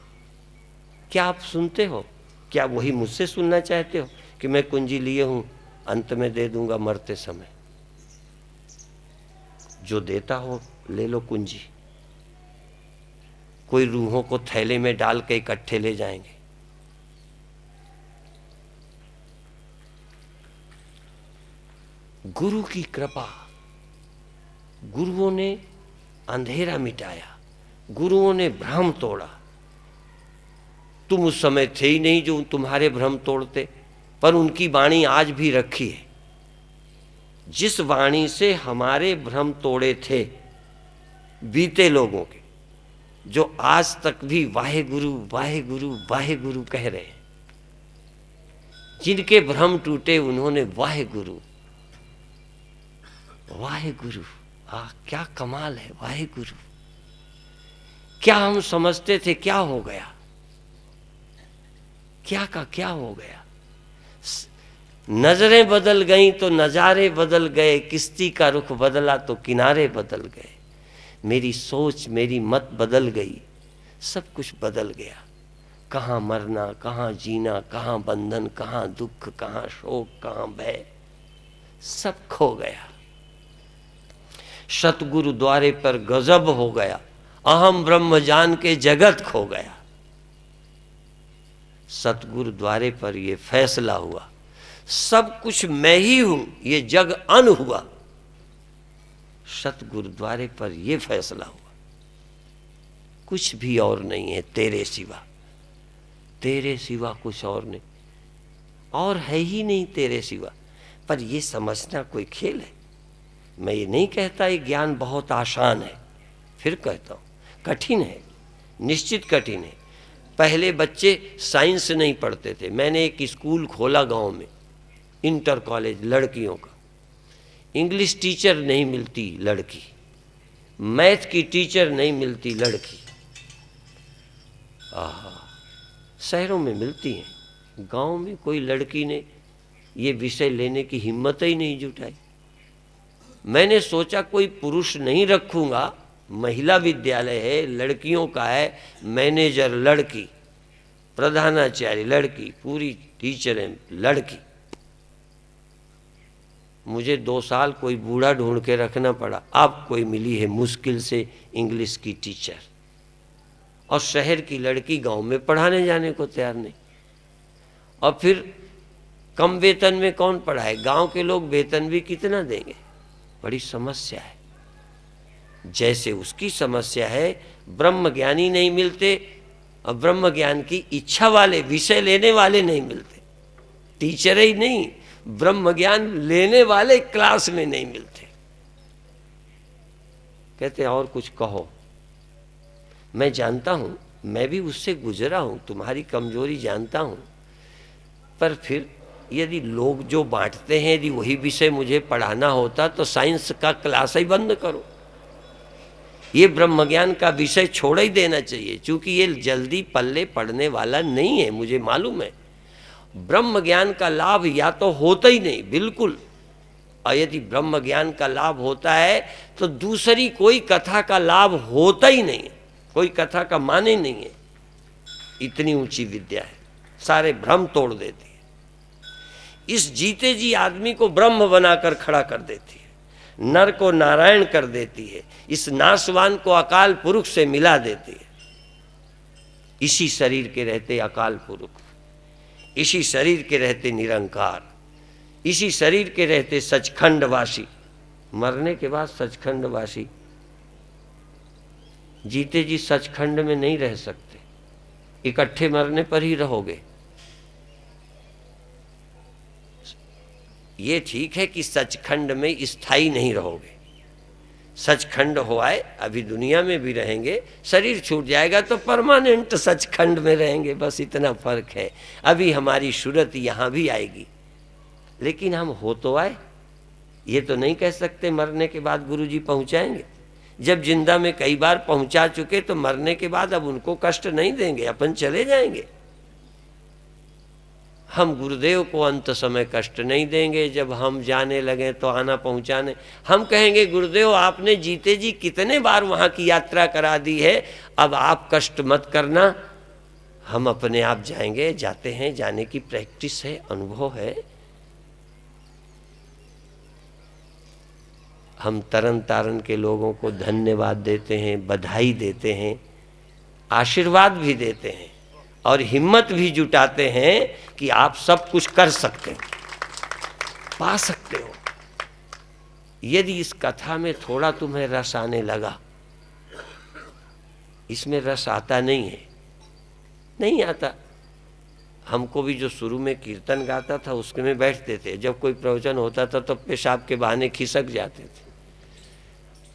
क्या आप सुनते हो? क्या वही मुझसे सुनना चाहते हो कि मैं कुंजी लिए हूं, अंत में दे दूंगा मरते समय? जो देता हो ले लो कुंजी। कोई रूहों को थैले में डाल के इकट्ठे ले जाएंगे। गुरु की कृपा, गुरुओं ने अंधेरा मिटाया, गुरुओं ने भ्रम तोड़ा। तुम उस समय थे ही नहीं जो तुम्हारे भ्रम तोड़ते, पर उनकी वाणी आज भी रखी है। जिस वाणी से हमारे भ्रम तोड़े थे बीते लोगों के, जो आज तक भी वाहे गुरु वाहे गुरु वाहे गुरु कह रहे हैं, जिनके भ्रम टूटे उन्होंने वाहे गुरु वाहे गुरु। क्या कमाल है वाहे गुरु। क्या हम समझते थे क्या हो गया, क्या का क्या हो गया। नजरें बदल गईं तो नजारे बदल गए, किश्ती का रुख बदला तो किनारे बदल गए। मेरी सोच मेरी मत बदल गई, सब कुछ बदल गया। कहाँ मरना, कहाँ जीना, कहाँ बंधन, कहाँ दुख, कहाँ शोक, कहाँ भय, सब खो गया। सतगुरु द्वारे पर गजब हो गया, अहम ब्रह्म जान के जगत खो गया। सतगुरु द्वारे पर ये फैसला हुआ, सब कुछ मैं ही हूं, ये जग अन हुआ। सतगुरु द्वारे पर ये फैसला हुआ, कुछ भी और नहीं है तेरे सिवा, तेरे सिवा कुछ और नहीं, और है ही नहीं तेरे सिवा। पर ये समझना कोई खेल है। मैं ये नहीं कहता ये ज्ञान बहुत आसान है, फिर कहता हूं कठिन है, निश्चित कठिन है। पहले बच्चे साइंस नहीं पढ़ते थे। मैंने एक स्कूल खोला गांव में, इंटर कॉलेज लड़कियों का। इंग्लिश टीचर नहीं मिलती लड़की, मैथ की टीचर नहीं मिलती लड़की। शहरों में मिलती हैं, गांव में कोई लड़की ने ये विषय लेने की हिम्मत ही नहीं जुटाई। मैंने सोचा कोई पुरुष नहीं रखूंगा, महिला विद्यालय है, लड़कियों का है, मैनेजर लड़की, प्रधानाचार्य लड़की, पूरी टीचर है लड़की। मुझे 2 साल कोई बूढ़ा ढूंढ के रखना पड़ा, अब कोई मिली है मुश्किल से इंग्लिश की टीचर। और शहर की लड़की गांव में पढ़ाने जाने को तैयार नहीं। और फिर कम वेतन में कौन पढ़ाए, गांव के लोग वेतन भी कितना देंगे, बड़ी समस्या है। जैसे उसकी समस्या है, ब्रह्म ज्ञानी नहीं मिलते और ब्रह्म ज्ञान की इच्छा वाले विषय लेने वाले नहीं मिलते। टीचर ही नहीं, ब्रह्म ज्ञान लेने वाले क्लास में नहीं मिलते। कहते और कुछ कहो। मैं जानता हूं, मैं भी उससे गुजरा हूं, तुम्हारी कमजोरी जानता हूं, पर फिर यदि लोग जो बांटते हैं यदि वही विषय मुझे पढ़ाना होता तो साइंस का क्लास ही बंद करो। ये ब्रह्म ज्ञान का विषय छोड़ ही देना चाहिए, क्योंकि ये जल्दी पल्ले पड़ने वाला नहीं है, मुझे मालूम है। ब्रह्म ज्ञान का लाभ या तो होता ही नहीं बिल्कुल, और यदि ब्रह्म ज्ञान का लाभ होता है तो दूसरी कोई कथा का लाभ होता ही नहीं है, कोई कथा का माने नहीं है। इतनी ऊंची विद्या है, सारे भ्रम तोड़ देती है। इस जीते जी आदमी को ब्रह्म बनाकर खड़ा कर देती है, नर को नारायण कर देती है, इस नाशवान को अकाल पुरुष से मिला देती है। इसी शरीर के रहते अकाल पुरुष, इसी शरीर के रहते निरंकार, इसी शरीर के रहते सचखंडवासी। मरने के बाद सचखंडवासी, जीते जी सचखंड में नहीं रह सकते, इकट्ठे मरने पर ही रहोगे। ये ठीक है कि सचखंड में स्थायी नहीं रहोगे, सचखंड हो आए, अभी दुनिया में भी रहेंगे, शरीर छूट जाएगा तो परमानेंट सचखंड में रहेंगे, बस इतना फर्क है। अभी हमारी सूरत यहाँ भी आएगी, लेकिन हम हो तो आए। ये तो नहीं कह सकते मरने के बाद गुरुजी पहुँचाएंगे। जब जिंदा में कई बार पहुँचा चुके तो मरने के बाद अब उनको कष्ट नहीं देंगे, अपन चले जाएंगे। हम गुरुदेव को अंत समय कष्ट नहीं देंगे। जब हम जाने लगे तो आना पहुंचाने, हम कहेंगे गुरुदेव आपने जीते जी कितने बार वहां की यात्रा करा दी है, अब आप कष्ट मत करना, हम अपने आप जाएंगे। जाते हैं, जाने की प्रैक्टिस है, अनुभव है। हम तरन तारन के लोगों को धन्यवाद देते हैं, बधाई देते हैं, आशीर्वाद भी देते हैं और हिम्मत भी जुटाते हैं कि आप सब कुछ कर सकते हो, पा सकते हो। यदि इस कथा में थोड़ा तुम्हें रस आने लगा, इसमें रस आता नहीं है, नहीं आता। हमको भी जो शुरू में कीर्तन गाता था उसके में बैठते थे, जब कोई प्रवचन होता था तो पेशाब के बहाने खिसक जाते थे।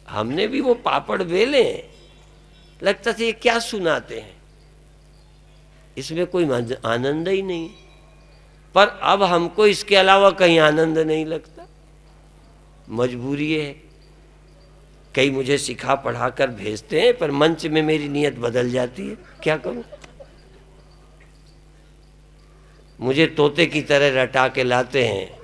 हमने भी वो पापड़ बेले, लगता था ये क्या सुनाते हैं, इसमें कोई आनंद ही नहीं। पर अब हमको इसके अलावा कहीं आनंद नहीं लगता, मजबूरी है। कई मुझे सिखा पढ़ा कर भेजते हैं, पर मंच में मेरी नीयत बदल जाती है, क्या करूं। मुझे तोते की तरह रटा के लाते हैं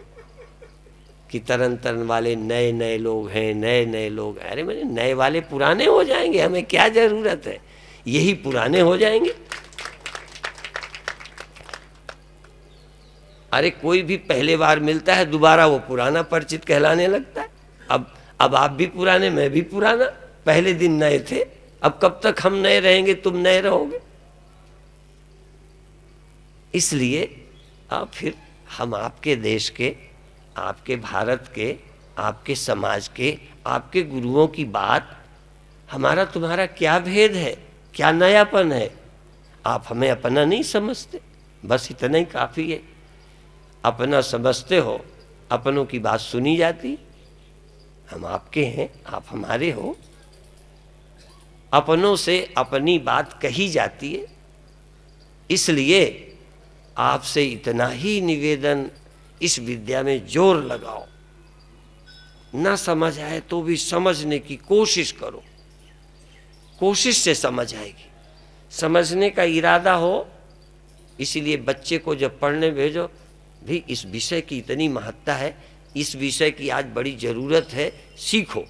कि तरन तरन वाले नए नए लोग हैं, नए नए लोग। अरे मैंने नए वाले पुराने हो जाएंगे, हमें क्या जरूरत है, यही पुराने हो जाएंगे। अरे कोई भी पहले बार मिलता है, दोबारा वो पुराना परिचित कहलाने लगता है। अब आप भी पुराने, मैं भी पुराना, पहले दिन नए थे, अब कब तक हम नए रहेंगे, तुम नए रहोगे। इसलिए अब फिर हम आपके देश के, आपके भारत के, आपके समाज के, आपके गुरुओं की बात, हमारा तुम्हारा क्या भेद है, क्या नयापन है। आप हमें अपना नहीं समझते, बस इतना ही काफ़ी है। अपना समझते हो, अपनों की बात सुनी जाती, हम आपके हैं, आप हमारे हो, अपनों से अपनी बात कही जाती है। इसलिए आपसे इतना ही निवेदन, इस विद्या में जोर लगाओ। ना समझ आए तो भी समझने की कोशिश करो, कोशिश से समझ आएगी। समझने का इरादा हो, इसीलिए बच्चे को जब पढ़ने भेजो, भी इस विषय की इतनी महत्ता है, इस विषय की आज बड़ी ज़रूरत है, सीखो।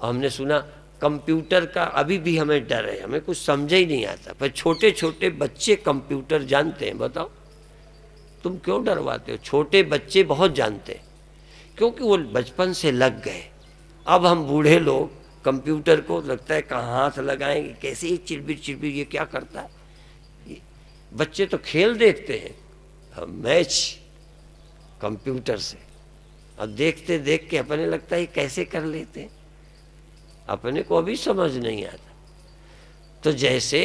हमने सुना कंप्यूटर का अभी भी हमें डर है, हमें कुछ समझ ही नहीं आता, पर छोटे छोटे बच्चे कंप्यूटर जानते हैं। बताओ तुम क्यों डरवाते हो? छोटे बच्चे बहुत जानते हैं, क्योंकि वो बचपन से लग गए। अब हम बूढ़े लोग कंप्यूटर को लगता है कहाँ हाथ लगाएंगे, कैसे ही चिरबिर चिरबिर ये क्या करता है। बच्चे तो खेल देखते हैं, मैच कंप्यूटर से, और देखते देख के अपने लगता है कैसे कर लेते हैं, अपने को अभी समझ नहीं आता। तो जैसे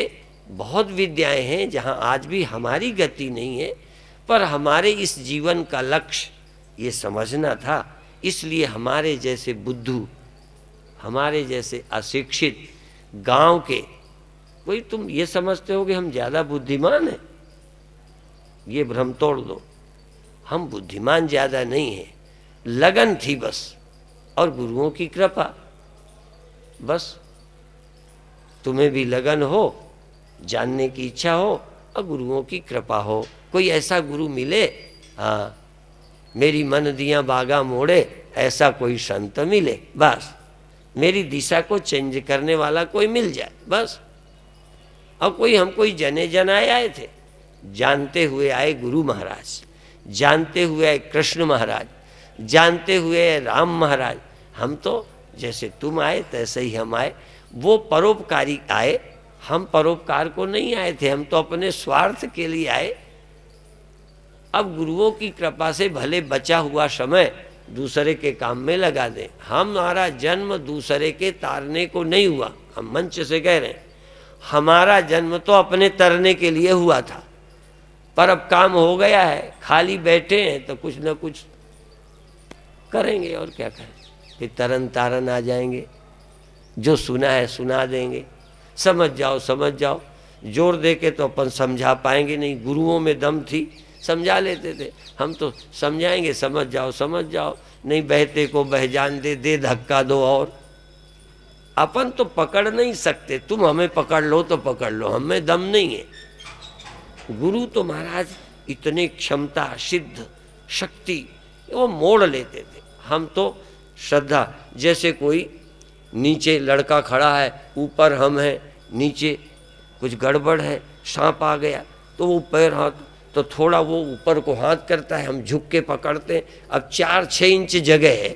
बहुत विद्याएं हैं जहाँ आज भी हमारी गति नहीं है, पर हमारे इस जीवन का लक्ष्य ये समझना था। इसलिए हमारे जैसे बुद्धू, हमारे जैसे अशिक्षित गांव के, कोई तुम ये समझते हो कि हम ज़्यादा बुद्धिमान हैं, ये भ्रम तोड़ दो। हम बुद्धिमान ज़्यादा नहीं हैं, लगन थी बस, और गुरुओं की कृपा। बस तुम्हें भी लगन हो, जानने की इच्छा हो, और गुरुओं की कृपा हो। कोई ऐसा गुरु मिले, हाँ, मेरी मन दिया बागा मोड़े, ऐसा कोई संत मिले, बस मेरी दिशा को चेंज करने वाला कोई मिल जाए, बस। और कोई हम कोई जने जनाए आए थे, जानते हुए आए गुरु महाराज, जानते हुए आए कृष्ण महाराज, जानते हुए आए राम महाराज। हम तो जैसे तुम आए तैसे ही हम आए, वो परोपकारी आए, हम परोपकार को नहीं आए थे, हम तो अपने स्वार्थ के लिए आए। अब गुरुओं की कृपा से भले बचा हुआ समय दूसरे के काम में लगा दें। हमारा जन्म दूसरे के तारने को नहीं हुआ, हम मंच से कह रहे हैं, हमारा जन्म तो अपने तरने के लिए हुआ था, पर अब काम हो गया है, खाली बैठे हैं तो कुछ न कुछ करेंगे, और क्या करें। फिर तरन तारन आ जाएंगे, जो सुना है सुना देंगे, समझ जाओ समझ जाओ। जोर दे के तो अपन समझा पाएंगे नहीं, गुरुओं में दम थी, समझा लेते थे। हम तो समझाएंगे समझ जाओ, नहीं बहते को बह जान दे, दे धक्का दो और। अपन तो पकड़ नहीं सकते, तुम हमें पकड़ लो तो पकड़ लो, हमें दम नहीं है। गुरु तो महाराज इतने क्षमता सिद्ध शक्ति वो मोड़ लेते थे। हम तो श्रद्धा, जैसे कोई नीचे लड़का खड़ा है, ऊपर हम हैं, नीचे कुछ गड़बड़ है, सांप आ गया तो वो पैर हाथ तो थोड़ा वो ऊपर को हाथ करता है, हम झुक के पकड़ते हैं। अब 4-6 इंच जगह है,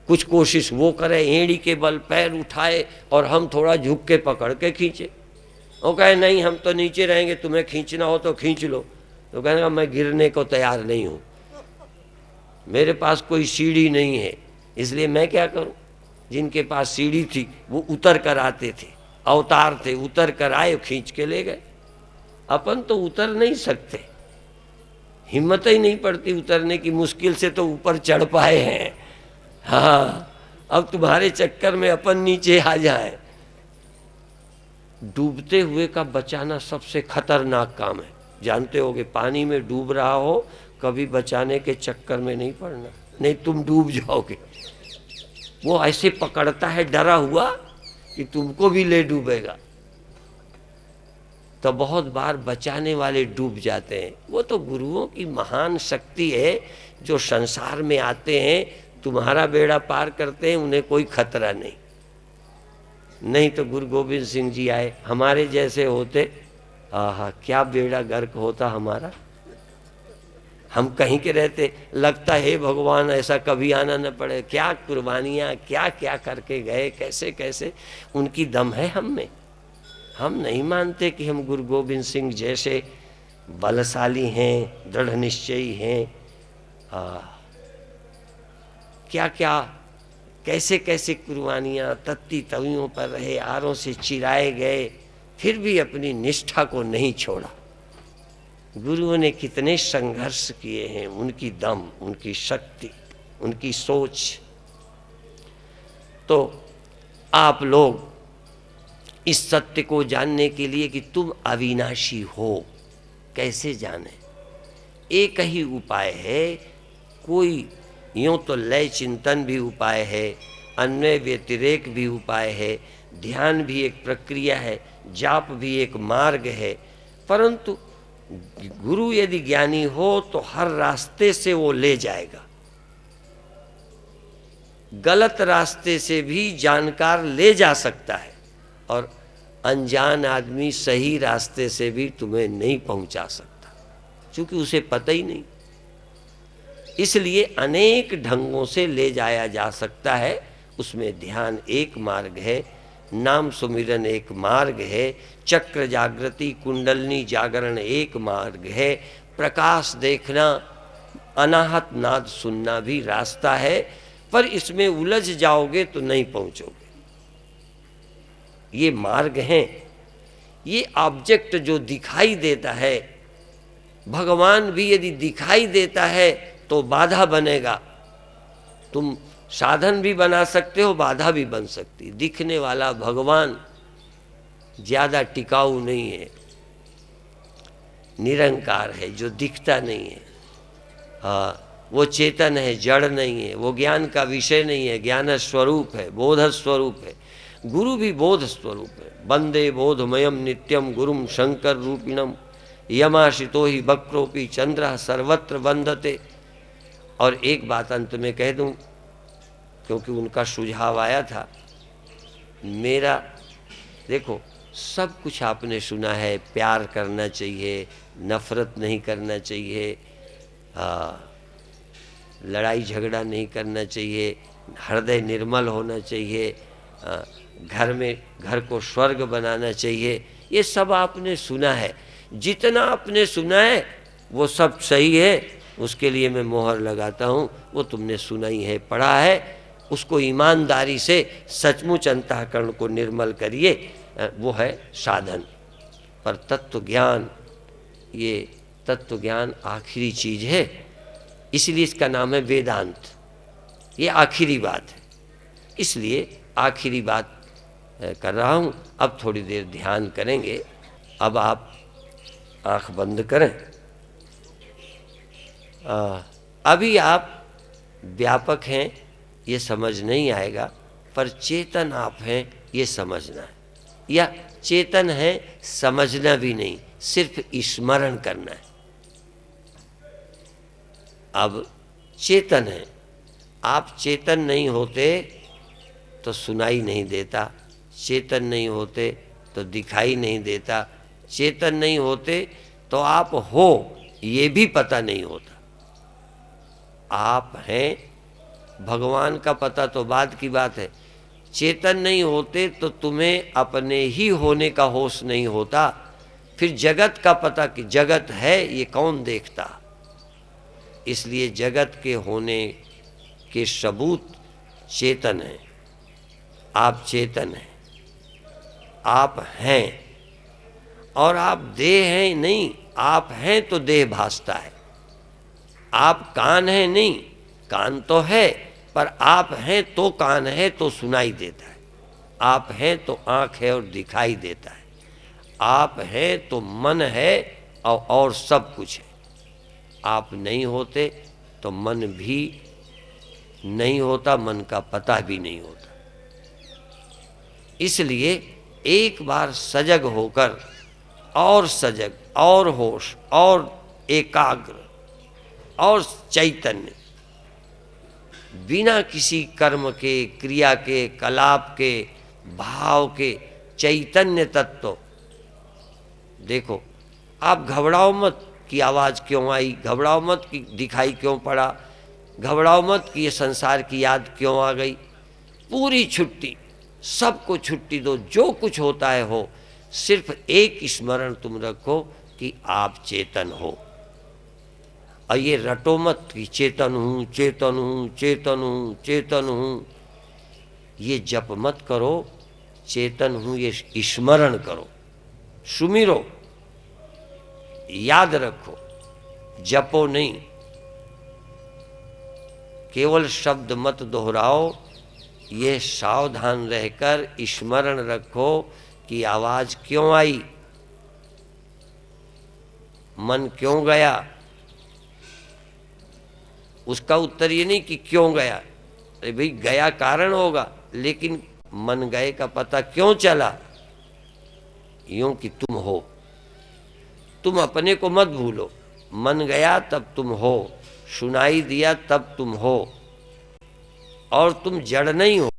कुछ कोशिश वो करे, एड़ी के बल पैर उठाए और हम थोड़ा झुक के पकड़ के खींचे। वो कहे नहीं हम तो नीचे रहेंगे, तुम्हें खींचना हो तो खींच लो। तो कहने मैं गिरने को तैयार नहीं हूँ, मेरे पास कोई सीढ़ी नहीं है, इसलिए मैं क्या करूँ। जिनके पास सीढ़ी थी वो उतर कर आते थे, अवतार थे, उतर कर आए, खींच के ले गए। अपन तो उतर नहीं सकते, हिम्मत ही नहीं पड़ती उतरने की, मुश्किल से तो ऊपर चढ़ पाए हैं। हाँ, अब तुम्हारे चक्कर में अपन नीचे आ जाए। डूबते हुए का बचाना सबसे खतरनाक काम है, जानते होगे। पानी में डूब रहा हो, कभी बचाने के चक्कर में नहीं पड़ना, नहीं तुम डूब जाओगे। वो ऐसे पकड़ता है डरा हुआ कि तुमको भी ले डूबेगा। तो बहुत बार बचाने वाले डूब जाते हैं। वो तो गुरुओं की महान शक्ति है, जो संसार में आते हैं, तुम्हारा बेड़ा पार करते हैं, उन्हें कोई खतरा नहीं। नहीं तो गुरु गोविंद सिंह जी आए, हमारे जैसे होते, आहा क्या बेड़ा गर्क होता हमारा। हम कहीं के रहते, लगता है भगवान ऐसा कभी आना न पड़े। क्या कुर्बानियाँ, क्या क्या करके गए, कैसे कैसे उनकी दम है हम में। हम नहीं मानते कि हम गुरु गोविंद सिंह जैसे बलशाली हैं, दृढ़ निश्चयी हैं। क्या क्या कैसे कैसे कुर्बानियाँ, तत्ती तवियों पर रहे, आरों से चिराए गए, फिर भी अपनी निष्ठा को नहीं छोड़ा। गुरुओं ने कितने संघर्ष किए हैं, उनकी दम, उनकी शक्ति, उनकी सोच। तो आप लोग इस सत्य को जानने के लिए कि तुम अविनाशी हो, कैसे जाने। एक ही उपाय है, कोई यूँ तो लय चिंतन भी उपाय है, अन्वय व्यतिरेक भी उपाय है, ध्यान भी एक प्रक्रिया है, जाप भी एक मार्ग है। परंतु गुरु यदि ज्ञानी हो तो हर रास्ते से वो ले जाएगा। गलत रास्ते से भी जानकार ले जा सकता है, और अनजान आदमी सही रास्ते से भी तुम्हें नहीं पहुंचा सकता, क्योंकि उसे पता ही नहीं। इसलिए अनेक ढंगों से ले जाया जा सकता है। उसमें ध्यान एक मार्ग है, नाम सुमिरन एक मार्ग है, चक्र जागृति कुंडलनी जागरण एक मार्ग है, प्रकाश देखना, अनाहत नाद सुनना भी रास्ता है। पर इसमें उलझ जाओगे तो नहीं पहुंचोगे। ये मार्ग हैं। ये ऑब्जेक्ट जो दिखाई देता है, भगवान भी यदि दिखाई देता है तो बाधा बनेगा। तुम साधन भी बना सकते हो, बाधा भी बन सकती। दिखने वाला भगवान ज्यादा टिकाऊ नहीं है, निरंकार है, जो दिखता नहीं है। हाँ, वो चेतन है, जड़ नहीं है, वो ज्ञान का विषय नहीं है, ज्ञान स्वरूप है, बोध स्वरूप है। गुरु भी बोध स्वरूप है। वंदे बोधमयम नित्यम गुरुम शंकर रूपिणम यमाशितो ही वक्रोपी चंद्र सर्वत्र वंदते। और एक बात अंत में कह दूं, क्योंकि उनका सुझाव आया था। मेरा देखो, सब कुछ आपने सुना है, प्यार करना चाहिए, नफरत नहीं करना चाहिए, लड़ाई झगड़ा नहीं करना चाहिए, हृदय निर्मल होना चाहिए, घर को स्वर्ग बनाना चाहिए। ये सब आपने सुना है। जितना आपने सुना है वो सब सही है, उसके लिए मैं मोहर लगाता हूँ। वो तुमने सुना ही है, पढ़ा है, उसको ईमानदारी से सचमुच अंतःकरण को निर्मल करिए, वो है साधन। पर तत्व ज्ञान, ये तत्व ज्ञान आखिरी चीज़ है, इसलिए इसका नाम है वेदांत। ये आखिरी बात है, इसलिए आखिरी बात कर रहा हूँ। अब थोड़ी देर ध्यान करेंगे। अब आप आँख बंद करें। अभी आप व्यापक हैं ये समझ नहीं आएगा, पर चेतन आप हैं ये समझना है, या चेतन है समझना भी नहीं, सिर्फ स्मरण करना है। अब चेतन है, आप चेतन नहीं होते तो सुनाई नहीं देता, चेतन नहीं होते तो दिखाई नहीं देता, चेतन नहीं होते तो आप हो ये भी पता नहीं होता। आप हैं, भगवान का पता तो बाद की बात है। चेतन नहीं होते तो तुम्हें अपने ही होने का होश नहीं होता, फिर जगत का पता कि जगत है ये कौन देखता। इसलिए जगत के होने के सबूत चेतन है। आप चेतन हैं, आप हैं, और आप देह हैं नहीं, आप हैं तो देह भासता है। आप कान हैं नहीं, कान तो है, पर आप हैं तो कान है तो सुनाई देता है। आप हैं तो आँख है और दिखाई देता है। आप हैं तो मन है और सब कुछ है। आप नहीं होते तो मन भी नहीं होता, मन का पता भी नहीं होता। इसलिए एक बार सजग होकर, और सजग और होश और एकाग्र और चैतन्य, बिना किसी कर्म के, क्रिया के, कलाप के, भाव के चैतन्य तत्व। देखो, आप घबराओ मत कि आवाज़ क्यों आई, घबराओ मत कि दिखाई क्यों पड़ा, घबराओ मत कि ये संसार की याद क्यों आ गई। पूरी छुट्टी, सबको छुट्टी दो, जो कुछ होता है हो। सिर्फ एक स्मरण तुम रखो कि आप चेतन हो। और ये रटो मत कि चेतन हूँ, चेतन हूँ, चेतन हूँ, चेतन हूँ। ये जप मत करो, चेतन हूँ ये स्मरण करो, सुमिरो, याद रखो, जपो नहीं। केवल शब्द मत दोहराओ, ये सावधान रहकर स्मरण रखो कि आवाज़ क्यों आई, मन क्यों गया। उसका उत्तर ये नहीं कि क्यों गया, अरे भाई गया कारण होगा, लेकिन मन गए का पता क्यों चला। यूं कि तुम हो, तुम अपने को मत भूलो। मन गया तब तुम हो, सुनाई दिया तब तुम हो, और तुम जड़ नहीं हो।